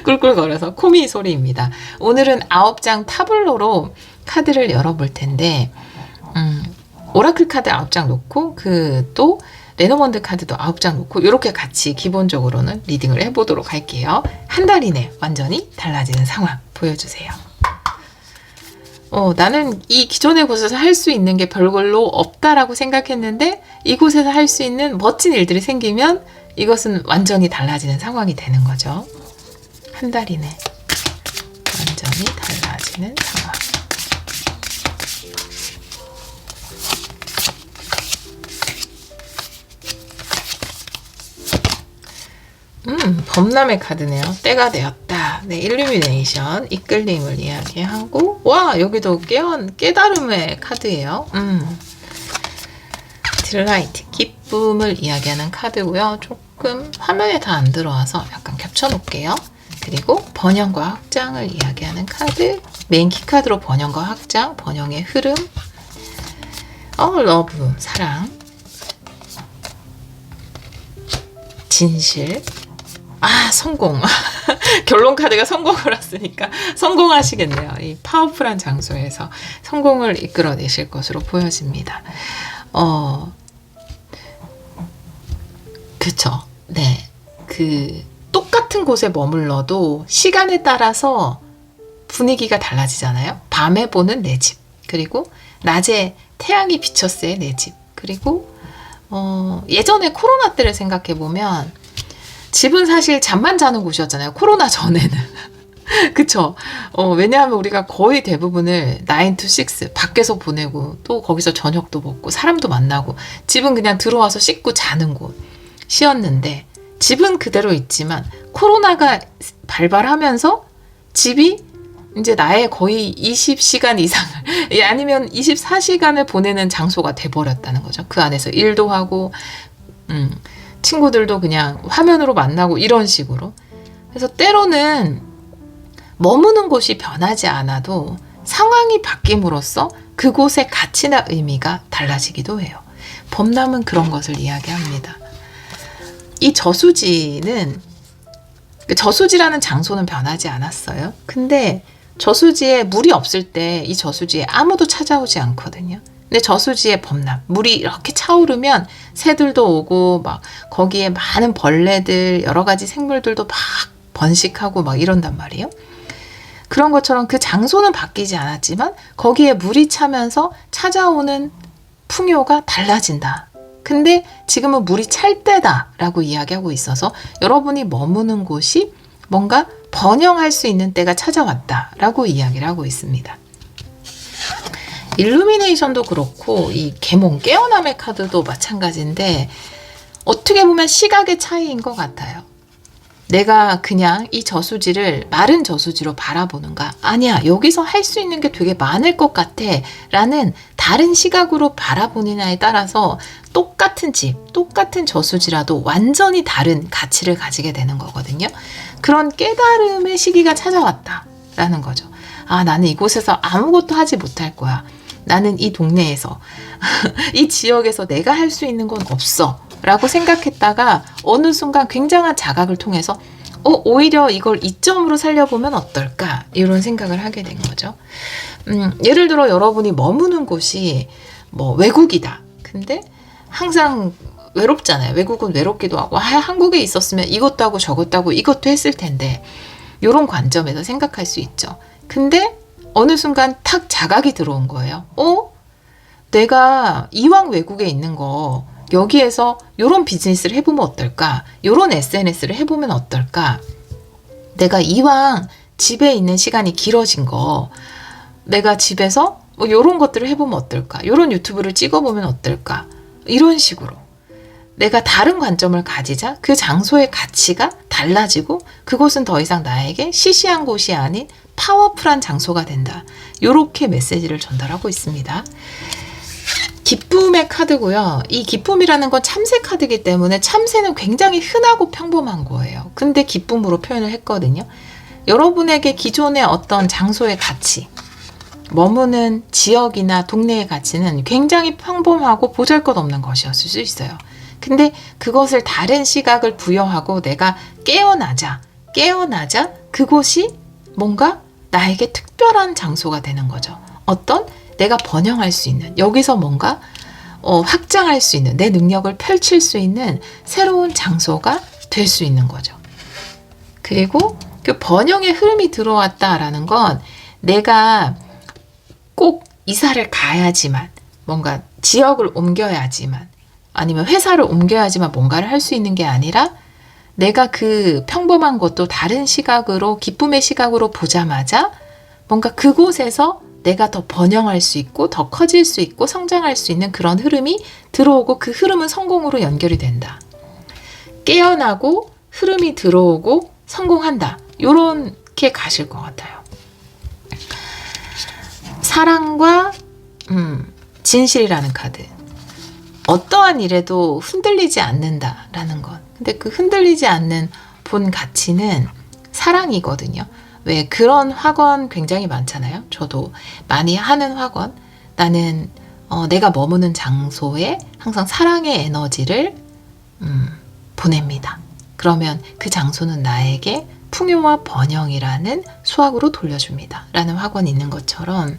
꿀꿀거려서 코미 소리입니다. 오늘은 9장 타블로로 카드를 열어볼 텐데 오라클 카드 9장 놓고 또 레노먼드 카드도 9장 놓고 이렇게 같이 기본적으로는 리딩을 해보도록 할게요. 한 달 이내 완전히 달라지는 상황 보여주세요. 나는 이 기존의 곳에서 할 수 있는 게 별걸로 없다라고 생각했는데 이곳에서 할 수 있는 멋진 일들이 생기면 이것은 완전히 달라지는 상황이 되는 거죠. 한 달 이내 완전히 달라지는 상황. 범람의 카드네요. 때가 되었다. 네, 일루미네이션, 이끌림을 이야기하고, 와, 여기도 깨달음의 카드예요. 딜라이트, 기쁨을 이야기하는 카드고요. 조금 화면에 다 안 들어와서 약간 겹쳐놓을게요. 그리고 번영과 확장을 이야기하는 카드, 메인 키카드로 번영과 확장, 번영의 흐름, 러브, 사랑, 진실, 성공. 결론 카드가 성공을 왔으니까 성공하시겠네요. 이 파워풀한 장소에서 성공을 이끌어내실 것으로 보여집니다. 그쵸. 네. 똑같은 곳에 머물러도 시간에 따라서 분위기가 달라지잖아요. 밤에 보는 내 집, 그리고 낮에 태양이 비쳤을 때 내 집, 그리고 예전에 코로나 때를 생각해보면 집은 사실 잠만 자는 곳이었잖아요. 코로나 전에는. 그쵸? 왜냐하면 우리가 거의 대부분을 9 to 6 밖에서 보내고 또 거기서 저녁도 먹고 사람도 만나고 집은 그냥 들어와서 씻고 자는 곳이었는데 집은 그대로 있지만 코로나가 발발하면서 집이 이제 나의 거의 20시간 이상을 아니면 24시간을 보내는 장소가 돼버렸다는 거죠. 그 안에서 일도 하고 친구들도 그냥 화면으로 만나고 이런 식으로. 그래서 때로는 머무는 곳이 변하지 않아도 상황이 바뀜으로써 그곳의 가치나 의미가 달라지기도 해요. 범람은 그런 것을 이야기합니다. 이 저수지라는 장소는 변하지 않았어요. 근데 저수지에 물이 없을 때 이 저수지에 아무도 찾아오지 않거든요. 근데 저수지의 범람, 물이 이렇게 차오르면 새들도 오고 막 거기에 많은 벌레들, 여러 가지 생물들도 막 번식하고 막 이런단 말이에요. 그런 것처럼 그 장소는 바뀌지 않았지만 거기에 물이 차면서 찾아오는 풍요가 달라진다. 근데 지금은 물이 찰 때다라고 이야기하고 있어서 여러분이 머무는 곳이 뭔가 번영할 수 있는 때가 찾아왔다라고 이야기를 하고 있습니다. 일루미네이션도 그렇고 이 계몽, 깨어남의 카드도 마찬가지인데 어떻게 보면 시각의 차이인 것 같아요. 내가 그냥 이 저수지를 마른 저수지로 바라보는가? 아니야, 여기서 할 수 있는 게 되게 많을 것 같아 라는 다른 시각으로 바라보느냐에 따라서 똑같은 집, 똑같은 저수지라도 완전히 다른 가치를 가지게 되는 거거든요. 그런 깨달음의 시기가 찾아왔다 라는 거죠. 나는 이곳에서 아무것도 하지 못할 거야. 나는 이 동네에서 이 지역에서 내가 할 수 있는 건 없어 라고 생각했다가 어느 순간 굉장한 자각을 통해서 오히려 이걸 이점으로 살려보면 어떨까 이런 생각을 하게 된 거죠. 예를 들어 여러분이 머무는 곳이 뭐 외국이다. 근데 항상 외롭잖아요. 외국은 외롭기도 하고 한국에 있었으면 이것도 하고 저것도 하고 이것도 했을 텐데 이런 관점에서 생각할 수 있죠. 근데 어느 순간 탁 자각이 들어온 거예요. 내가 이왕 외국에 있는 거 여기에서 요런 비즈니스를 해보면 어떨까? 요런 SNS를 해보면 어떨까? 내가 이왕 집에 있는 시간이 길어진 거, 내가 집에서 뭐 요런 것들을 해보면 어떨까? 요런 유튜브를 찍어보면 어떨까? 이런 식으로 내가 다른 관점을 가지자 그 장소의 가치가 달라지고 그곳은 더 이상 나에게 시시한 곳이 아닌 파워풀한 장소가 된다. 요렇게 메시지를 전달하고 있습니다. 기쁨의 카드고요. 이 기쁨이라는 건 참새 카드이기 때문에 참새는 굉장히 흔하고 평범한 거예요. 근데 기쁨으로 표현을 했거든요. 여러분에게 기존의 어떤 장소의 가치, 머무는 지역이나 동네의 가치는 굉장히 평범하고 보잘것없는 것이었을 수 있어요. 근데 그것을 다른 시각을 부여하고 내가 깨어나자 그곳이 뭔가 나에게 특별한 장소가 되는 거죠. 어떤 내가 번영할 수 있는, 여기서 뭔가 확장할 수 있는, 내 능력을 펼칠 수 있는 새로운 장소가 될 수 있는 거죠. 그리고 그 번영의 흐름이 들어왔다라는 건 내가 꼭 이사를 가야지만, 뭔가 지역을 옮겨야지만, 아니면 회사를 옮겨야지만 뭔가를 할 수 있는 게 아니라 내가 그 평범한 것도 다른 시각으로, 기쁨의 시각으로 보자마자 뭔가 그곳에서 내가 더 번영할 수 있고 더 커질 수 있고 성장할 수 있는 그런 흐름이 들어오고 그 흐름은 성공으로 연결이 된다. 깨어나고 흐름이 들어오고 성공한다. 요렇게 가실 것 같아요. 사랑과 진실이라는 카드. 어떠한 일에도 흔들리지 않는다라는 것. 근데 그 흔들리지 않는 본 가치는 사랑이거든요. 왜 그런 학원 굉장히 많잖아요. 저도 많이 하는 학원. 나는 내가 머무는 장소에 항상 사랑의 에너지를 보냅니다. 그러면 그 장소는 나에게 풍요와 번영이라는 수학으로 돌려줍니다. 라는 학원이 있는 것처럼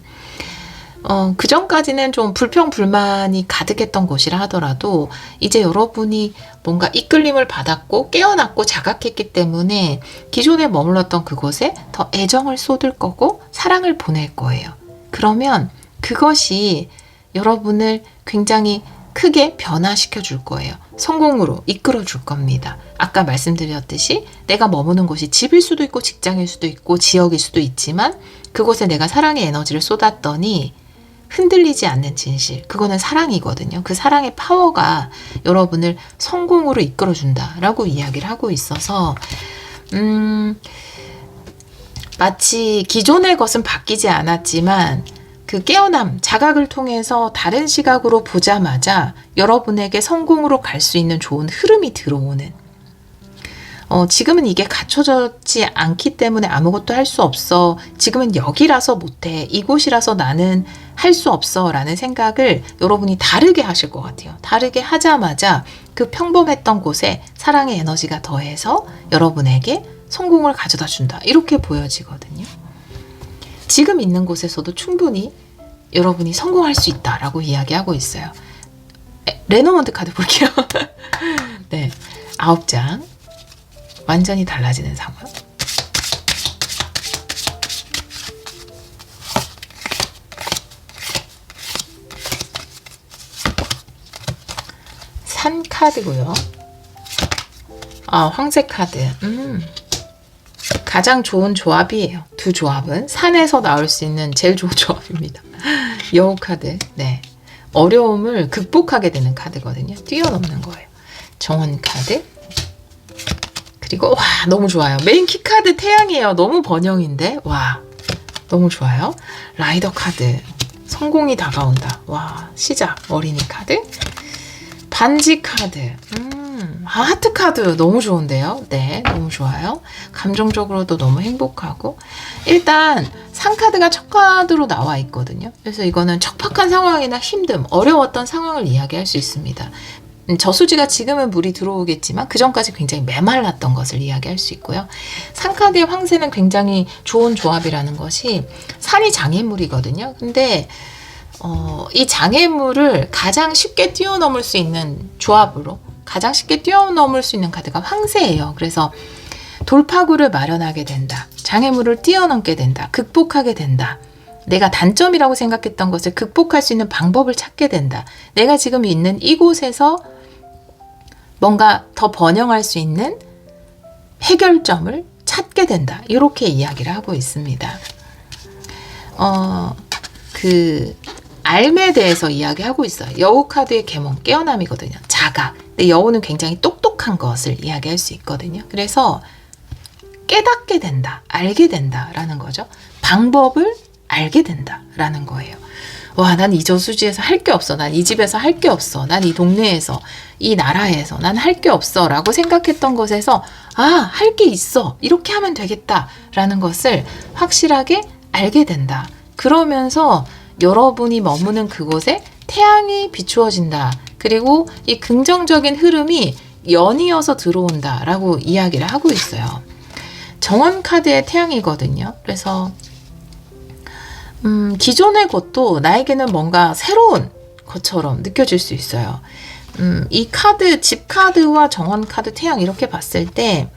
그 전까지는 좀 불평불만이 가득했던 곳이라 하더라도 이제 여러분이 뭔가 이끌림을 받았고 깨어났고 자각했기 때문에 기존에 머물렀던 그곳에 더 애정을 쏟을 거고 사랑을 보낼 거예요. 그러면 그것이 여러분을 굉장히 크게 변화시켜 줄 거예요. 성공으로 이끌어 줄 겁니다. 아까 말씀드렸듯이 내가 머무는 곳이 집일 수도 있고 직장일 수도 있고 지역일 수도 있지만 그곳에 내가 사랑의 에너지를 쏟았더니 흔들리지 않는 진실, 그거는 사랑이거든요. 그 사랑의 파워가 여러분을 성공으로 이끌어준다라고 이야기를 하고 있어서 마치 기존의 것은 바뀌지 않았지만 그 깨어남, 자각을 통해서 다른 시각으로 보자마자 여러분에게 성공으로 갈 수 있는 좋은 흐름이 들어오는, 지금은 이게 갖춰졌지 않기 때문에 아무것도 할 수 없어. 지금은 여기라서 못해. 이곳이라서 나는 할 수 없어. 라는 생각을 여러분이 다르게 하실 것 같아요. 다르게 하자마자 그 평범했던 곳에 사랑의 에너지가 더해서 여러분에게 성공을 가져다 준다. 이렇게 보여지거든요. 지금 있는 곳에서도 충분히 여러분이 성공할 수 있다라고 이야기하고 있어요. 레노먼트 카드 볼게요. 네, 9장. 완전히 달라지는 상황. 산 카드고요. 황색 카드. 가장 좋은 조합이에요. 두 조합은 산에서 나올 수 있는 제일 좋은 조합입니다. 여우 카드. 네, 어려움을 극복하게 되는 카드거든요. 뛰어넘는 거예요. 정원 카드. 그리고 와, 너무 좋아요. 메인 키카드 태양이에요. 너무 번영인데 와, 너무 좋아요. 라이더 카드. 성공이 다가온다. 와, 시작. 어린이 카드. 반지 카드. 하트 카드 너무 좋은데요. 네, 너무 좋아요. 감정적으로도 너무 행복하고. 일단 산 카드가 첫 카드로 나와 있거든요. 그래서 이거는 척박한 상황이나 힘듦, 어려웠던 상황을 이야기할 수 있습니다. 저수지가 지금은 물이 들어오겠지만 그 전까지 굉장히 메말랐던 것을 이야기할 수 있고요. 산카드의 황새는 굉장히 좋은 조합이라는 것이, 산이 장애물이거든요. 근데 이 장애물을 가장 쉽게 뛰어넘을 수 있는 조합으로, 가장 쉽게 뛰어넘을 수 있는 카드가 황새예요. 그래서 돌파구를 마련하게 된다. 장애물을 뛰어넘게 된다. 극복하게 된다. 내가 단점이라고 생각했던 것을 극복할 수 있는 방법을 찾게 된다. 내가 지금 있는 이곳에서 뭔가 더 번영할 수 있는 해결점을 찾게 된다. 이렇게 이야기를 하고 있습니다. 알에 대해서 이야기하고 있어요. 여우 카드의 계몽, 깨어남이거든요. 자각. 근데 여우는 굉장히 똑똑한 것을 이야기할 수 있거든요. 그래서 깨닫게 된다, 알게 된다라는 거죠. 방법을 알게 된다라는 거예요. 와, 난 이 저수지에서 할 게 없어. 난 이 집에서 할 게 없어. 난 이 동네에서, 이 나라에서 난 할 게 없어. 라고 생각했던 것에서 할 게 있어. 이렇게 하면 되겠다라는 것을 확실하게 알게 된다. 그러면서 여러분이 머무는 그곳에 태양이 비추어진다. 그리고 이 긍정적인 흐름이 연이어서 들어온다라고 이야기를 하고 있어요. 정원 카드의 태양이거든요. 그래서 기존의 것도 나에게는 뭔가 새로운 것처럼 느껴질 수 있어요. 이 카드, 집 카드와 정원 카드, 태양 이렇게 봤을 때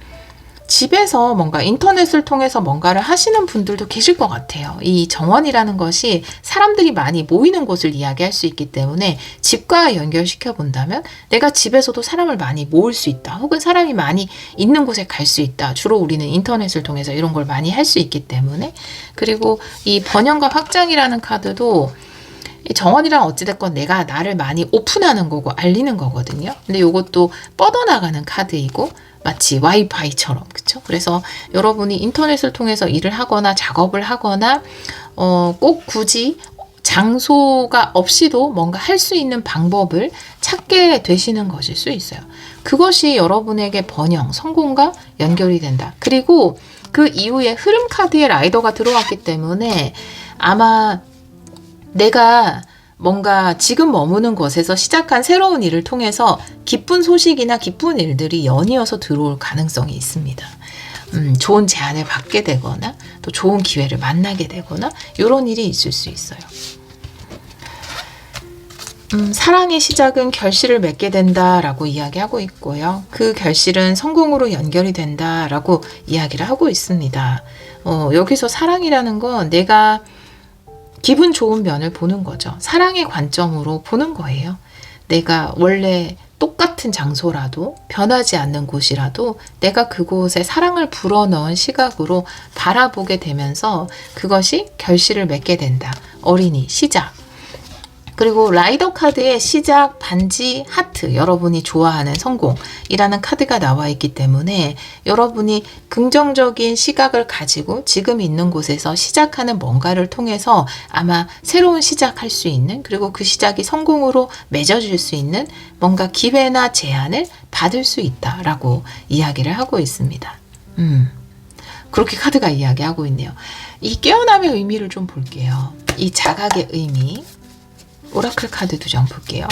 집에서 뭔가 인터넷을 통해서 뭔가를 하시는 분들도 계실 것 같아요. 이 정원이라는 것이 사람들이 많이 모이는 곳을 이야기할 수 있기 때문에 집과 연결시켜 본다면 내가 집에서도 사람을 많이 모을 수 있다. 혹은 사람이 많이 있는 곳에 갈 수 있다. 주로 우리는 인터넷을 통해서 이런 걸 많이 할 수 있기 때문에. 그리고 이 번영과 확장이라는 카드도 이 정원이란 어찌됐건 내가 나를 많이 오픈하는 거고 알리는 거거든요. 근데 이것도 뻗어나가는 카드이고 마치 와이파이처럼, 그쵸? 그래서 여러분이 인터넷을 통해서 일을 하거나 작업을 하거나 꼭 굳이 장소가 없이도 뭔가 할 수 있는 방법을 찾게 되시는 것일 수 있어요. 그것이 여러분에게 번영, 성공과 연결이 된다. 그리고 그 이후에 흐름 카드의 라이더가 들어왔기 때문에 아마 내가 뭔가 지금 머무는 곳에서 시작한 새로운 일을 통해서 기쁜 소식이나 기쁜 일들이 연이어서 들어올 가능성이 있습니다. 좋은 제안을 받게 되거나 또 좋은 기회를 만나게 되거나 이런 일이 있을 수 있어요. 사랑의 시작은 결실을 맺게 된다라고 이야기하고 있고요. 그 결실은 성공으로 연결이 된다라고 이야기를 하고 있습니다. 여기서 사랑이라는 건 내가 기분 좋은 면을 보는 거죠. 사랑의 관점으로 보는 거예요. 내가 원래 똑같은 장소라도 변하지 않는 곳이라도 내가 그곳에 사랑을 불어넣은 시각으로 바라보게 되면서 그것이 결실을 맺게 된다. 어린이, 시작. 그리고 라이더 카드의 시작, 반지, 하트, 여러분이 좋아하는 성공이라는 카드가 나와 있기 때문에 여러분이 긍정적인 시각을 가지고 지금 있는 곳에서 시작하는 뭔가를 통해서 아마 새로운 시작할 수 있는, 그리고 그 시작이 성공으로 맺어질 수 있는 뭔가 기회나 제안을 받을 수 있다라고 이야기를 하고 있습니다. 그렇게 카드가 이야기하고 있네요. 이 깨어남의 의미를 좀 볼게요. 이 자각의 의미. 오라클 카드 2장 볼게요.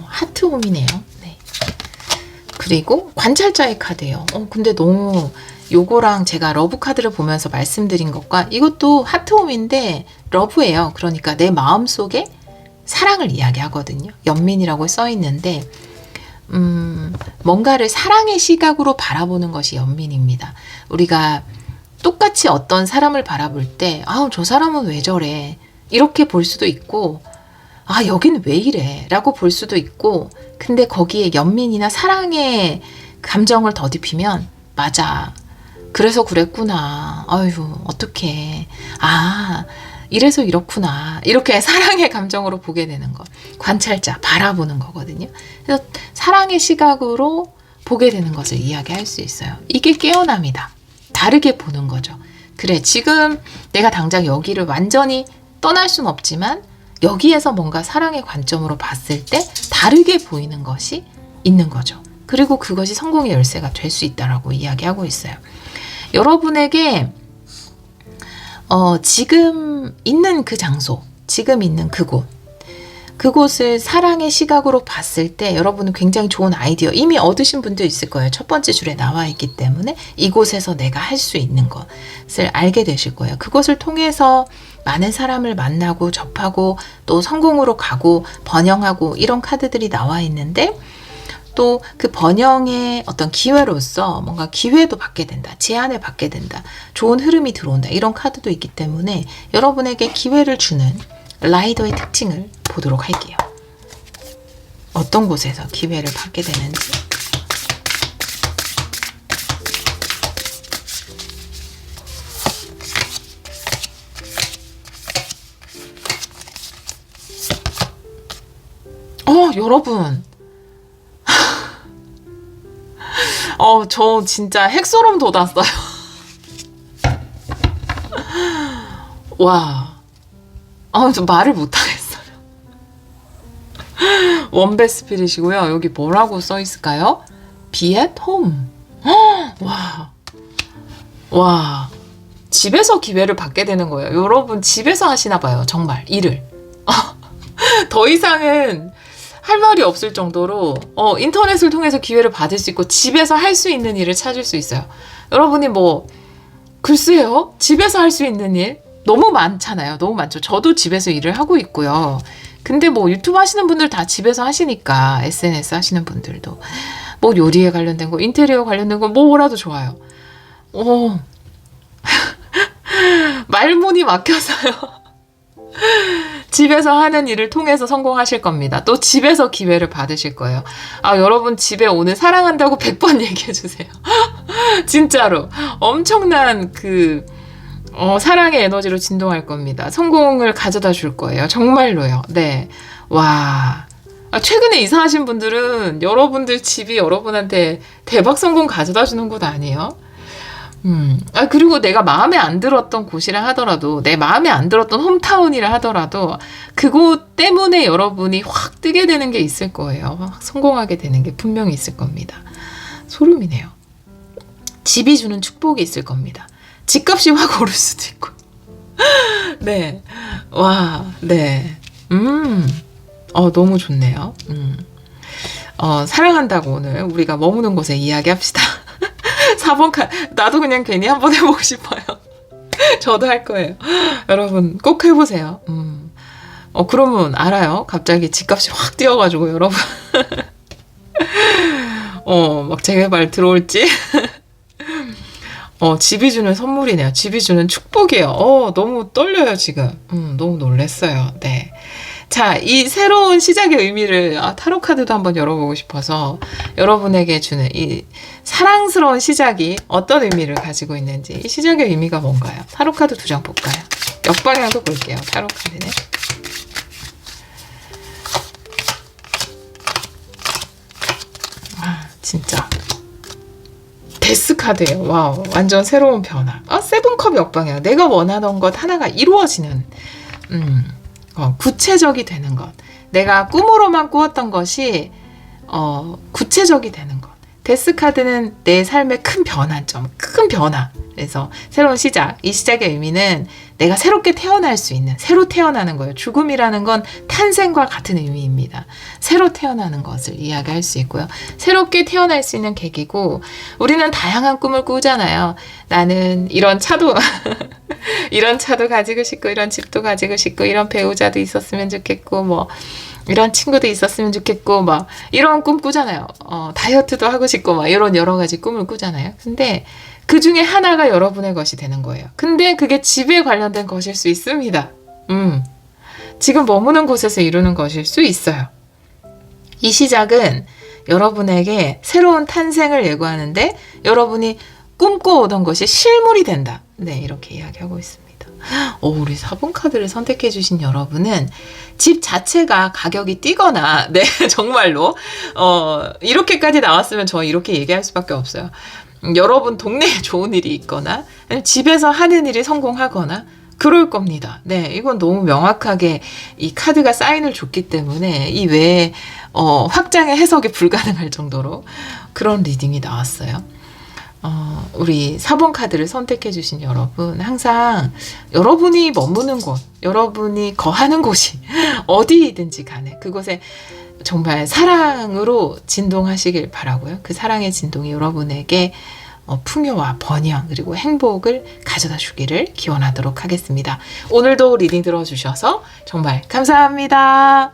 하트홈이네요. 네. 그리고 관찰자의 카드예요. 근데 너무 요거랑 제가 러브 카드를 보면서 말씀드린 것과 이것도 하트홈인데 러브예요. 그러니까 내 마음속에 사랑을 이야기하거든요. 연민이라고 써 있는데 뭔가를 사랑의 시각으로 바라보는 것이 연민입니다. 우리가 똑같이 어떤 사람을 바라볼 때, 저 사람은 왜 저래? 이렇게 볼 수도 있고, 여기는 왜 이래? 라고 볼 수도 있고, 근데 거기에 연민이나 사랑의 감정을 더듬히면, 맞아. 그래서 그랬구나. 아유, 어떡해. 이래서 이렇구나. 이렇게 사랑의 감정으로 보게 되는 것. 관찰자, 바라보는 거거든요. 그래서 사랑의 시각으로 보게 되는 것을 이야기할 수 있어요. 이게 깨어남이다. 다르게 보는 거죠. 그래, 지금 내가 당장 여기를 완전히 떠날 순 없지만 여기에서 뭔가 사랑의 관점으로 봤을 때 다르게 보이는 것이 있는 거죠. 그리고 그것이 성공의 열쇠가 될 수 있다라고 이야기하고 있어요. 여러분에게 지금 있는 그 장소, 지금 있는 그곳을 사랑의 시각으로 봤을 때 여러분은 굉장히 좋은 아이디어 이미 얻으신 분도 있을 거예요. 첫 번째 줄에 나와 있기 때문에 이곳에서 내가 할 수 있는 것을 알게 되실 거예요. 그것을 통해서 많은 사람을 만나고 접하고 또 성공으로 가고 번영하고 이런 카드들이 나와 있는데 또 그 번영의 어떤 기회로서 뭔가 기회도 받게 된다. 제안을 받게 된다. 좋은 흐름이 들어온다. 이런 카드도 있기 때문에 여러분에게 기회를 주는 라이더의 특징을 보도록 할게요. 어떤 곳에서 기회를 받게 되는지. 여러분. 저 진짜 핵소름 돋았어요. 와. 저 말을 못하겠어요. 원배 스피릿이고요. 여기 뭐라고 써 있을까요? Be at home. 와. 와. 집에서 기회를 받게 되는 거예요. 여러분 집에서 하시나 봐요. 정말 일을. 더 이상은 할 말이 없을 정도로 인터넷을 통해서 기회를 받을 수 있고 집에서 할 수 있는 일을 찾을 수 있어요. 여러분이 뭐 글쎄요. 집에서 할 수 있는 일 너무 많잖아요. 너무 많죠. 저도 집에서 일을 하고 있고요. 근데 뭐 유튜브 하시는 분들 다 집에서 하시니까 SNS 하시는 분들도 뭐 요리에 관련된 거, 인테리어 관련된 거 뭐라도 좋아요. 말문이 막혀서요. 집에서 하는 일을 통해서 성공하실 겁니다. 또 집에서 기회를 받으실 거예요. 여러분 집에 오늘 사랑한다고 100번 얘기해 주세요. 진짜로 엄청난 사랑의 에너지로 진동할 겁니다. 성공을 가져다 줄 거예요. 정말로요. 네. 와. 최근에 이사하신 분들은 여러분들 집이 여러분한테 대박 성공 가져다 주는 곳 아니에요? 그리고 내가 마음에 안 들었던 곳이라 하더라도, 내 마음에 안 들었던 홈타운이라 하더라도, 그곳 때문에 여러분이 확 뜨게 되는 게 있을 거예요. 확 성공하게 되는 게 분명히 있을 겁니다. 소름이네요. 집이 주는 축복이 있을 겁니다. 집값이 확 오를 수도 있고. 네. 와, 네. 너무 좋네요. 사랑한다고 오늘 우리가 머무는 곳에 이야기합시다. 4번 나도 그냥 괜히 한번 해보고 싶어요. 저도 할 거예요. 여러분 꼭 해보세요. 그러면 알아요. 갑자기 집값이 확 뛰어가지고 여러분 막 재개발 들어올지. 집이 주는 선물이네요. 집이 주는 축복이에요. 너무 떨려요 지금. 너무 놀랬어요. 네. 자, 이 새로운 시작의 의미를 타로 카드도 한번 열어보고 싶어서 여러분에게 주는 이 사랑스러운 시작이 어떤 의미를 가지고 있는지, 이 시작의 의미가 뭔가요? 타로 카드 2장 볼까요? 역방향도 볼게요. 타로 카드는. 진짜 데스 카드예요. 와우, 완전 새로운 변화. 세븐컵 역방향. 내가 원하던 것 하나가 이루어지는 구체적이 되는 것. 내가 꿈으로만 꾸었던 것이 구체적이 되는 것. 데스 카드는 내 삶의 큰 변화점, 큰 변화. 그래서 새로운 시작. 이 시작의 의미는 내가 새롭게 태어날 수 있는, 새로 태어나는 거예요. 죽음이라는 건 탄생과 같은 의미입니다. 새로 태어나는 것을 이야기할 수 있고요. 새롭게 태어날 수 있는 계기고, 우리는 다양한 꿈을 꾸잖아요. 나는 이런 차도 이런 차도 가지고 싶고, 이런 집도 가지고 싶고, 이런 배우자도 있었으면 좋겠고, 뭐 이런 친구도 있었으면 좋겠고, 막 이런 꿈 꾸잖아요. 다이어트도 하고 싶고, 막 이런 여러 가지 꿈을 꾸잖아요. 근데 그 중에 하나가 여러분의 것이 되는 거예요. 근데 그게 집에 관련된 것일 수 있습니다. 지금 머무는 곳에서 이루는 것일 수 있어요. 이 시작은 여러분에게 새로운 탄생을 예고하는데, 여러분이 꿈꿔오던 것이 실물이 된다. 네, 이렇게 이야기하고 있습니다. 우리 4번 카드를 선택해 주신 여러분은 집 자체가 가격이 뛰거나, 네, 정말로 이렇게까지 나왔으면 저 이렇게 얘기할 수밖에 없어요. 여러분 동네에 좋은 일이 있거나, 아니면 집에서 하는 일이 성공하거나 그럴 겁니다. 네, 이건 너무 명확하게 이 카드가 사인을 줬기 때문에 이 외에 확장의 해석이 불가능할 정도로 그런 리딩이 나왔어요. 우리 4번 카드를 선택해 주신 여러분, 항상 여러분이 머무는 곳, 여러분이 거하는 곳이 어디든지 간에 그곳에 정말 사랑으로 진동하시길 바라고요. 그 사랑의 진동이 여러분에게 풍요와 번영 그리고 행복을 가져다 주기를 기원하도록 하겠습니다. 오늘도 리딩 들어주셔서 정말 감사합니다.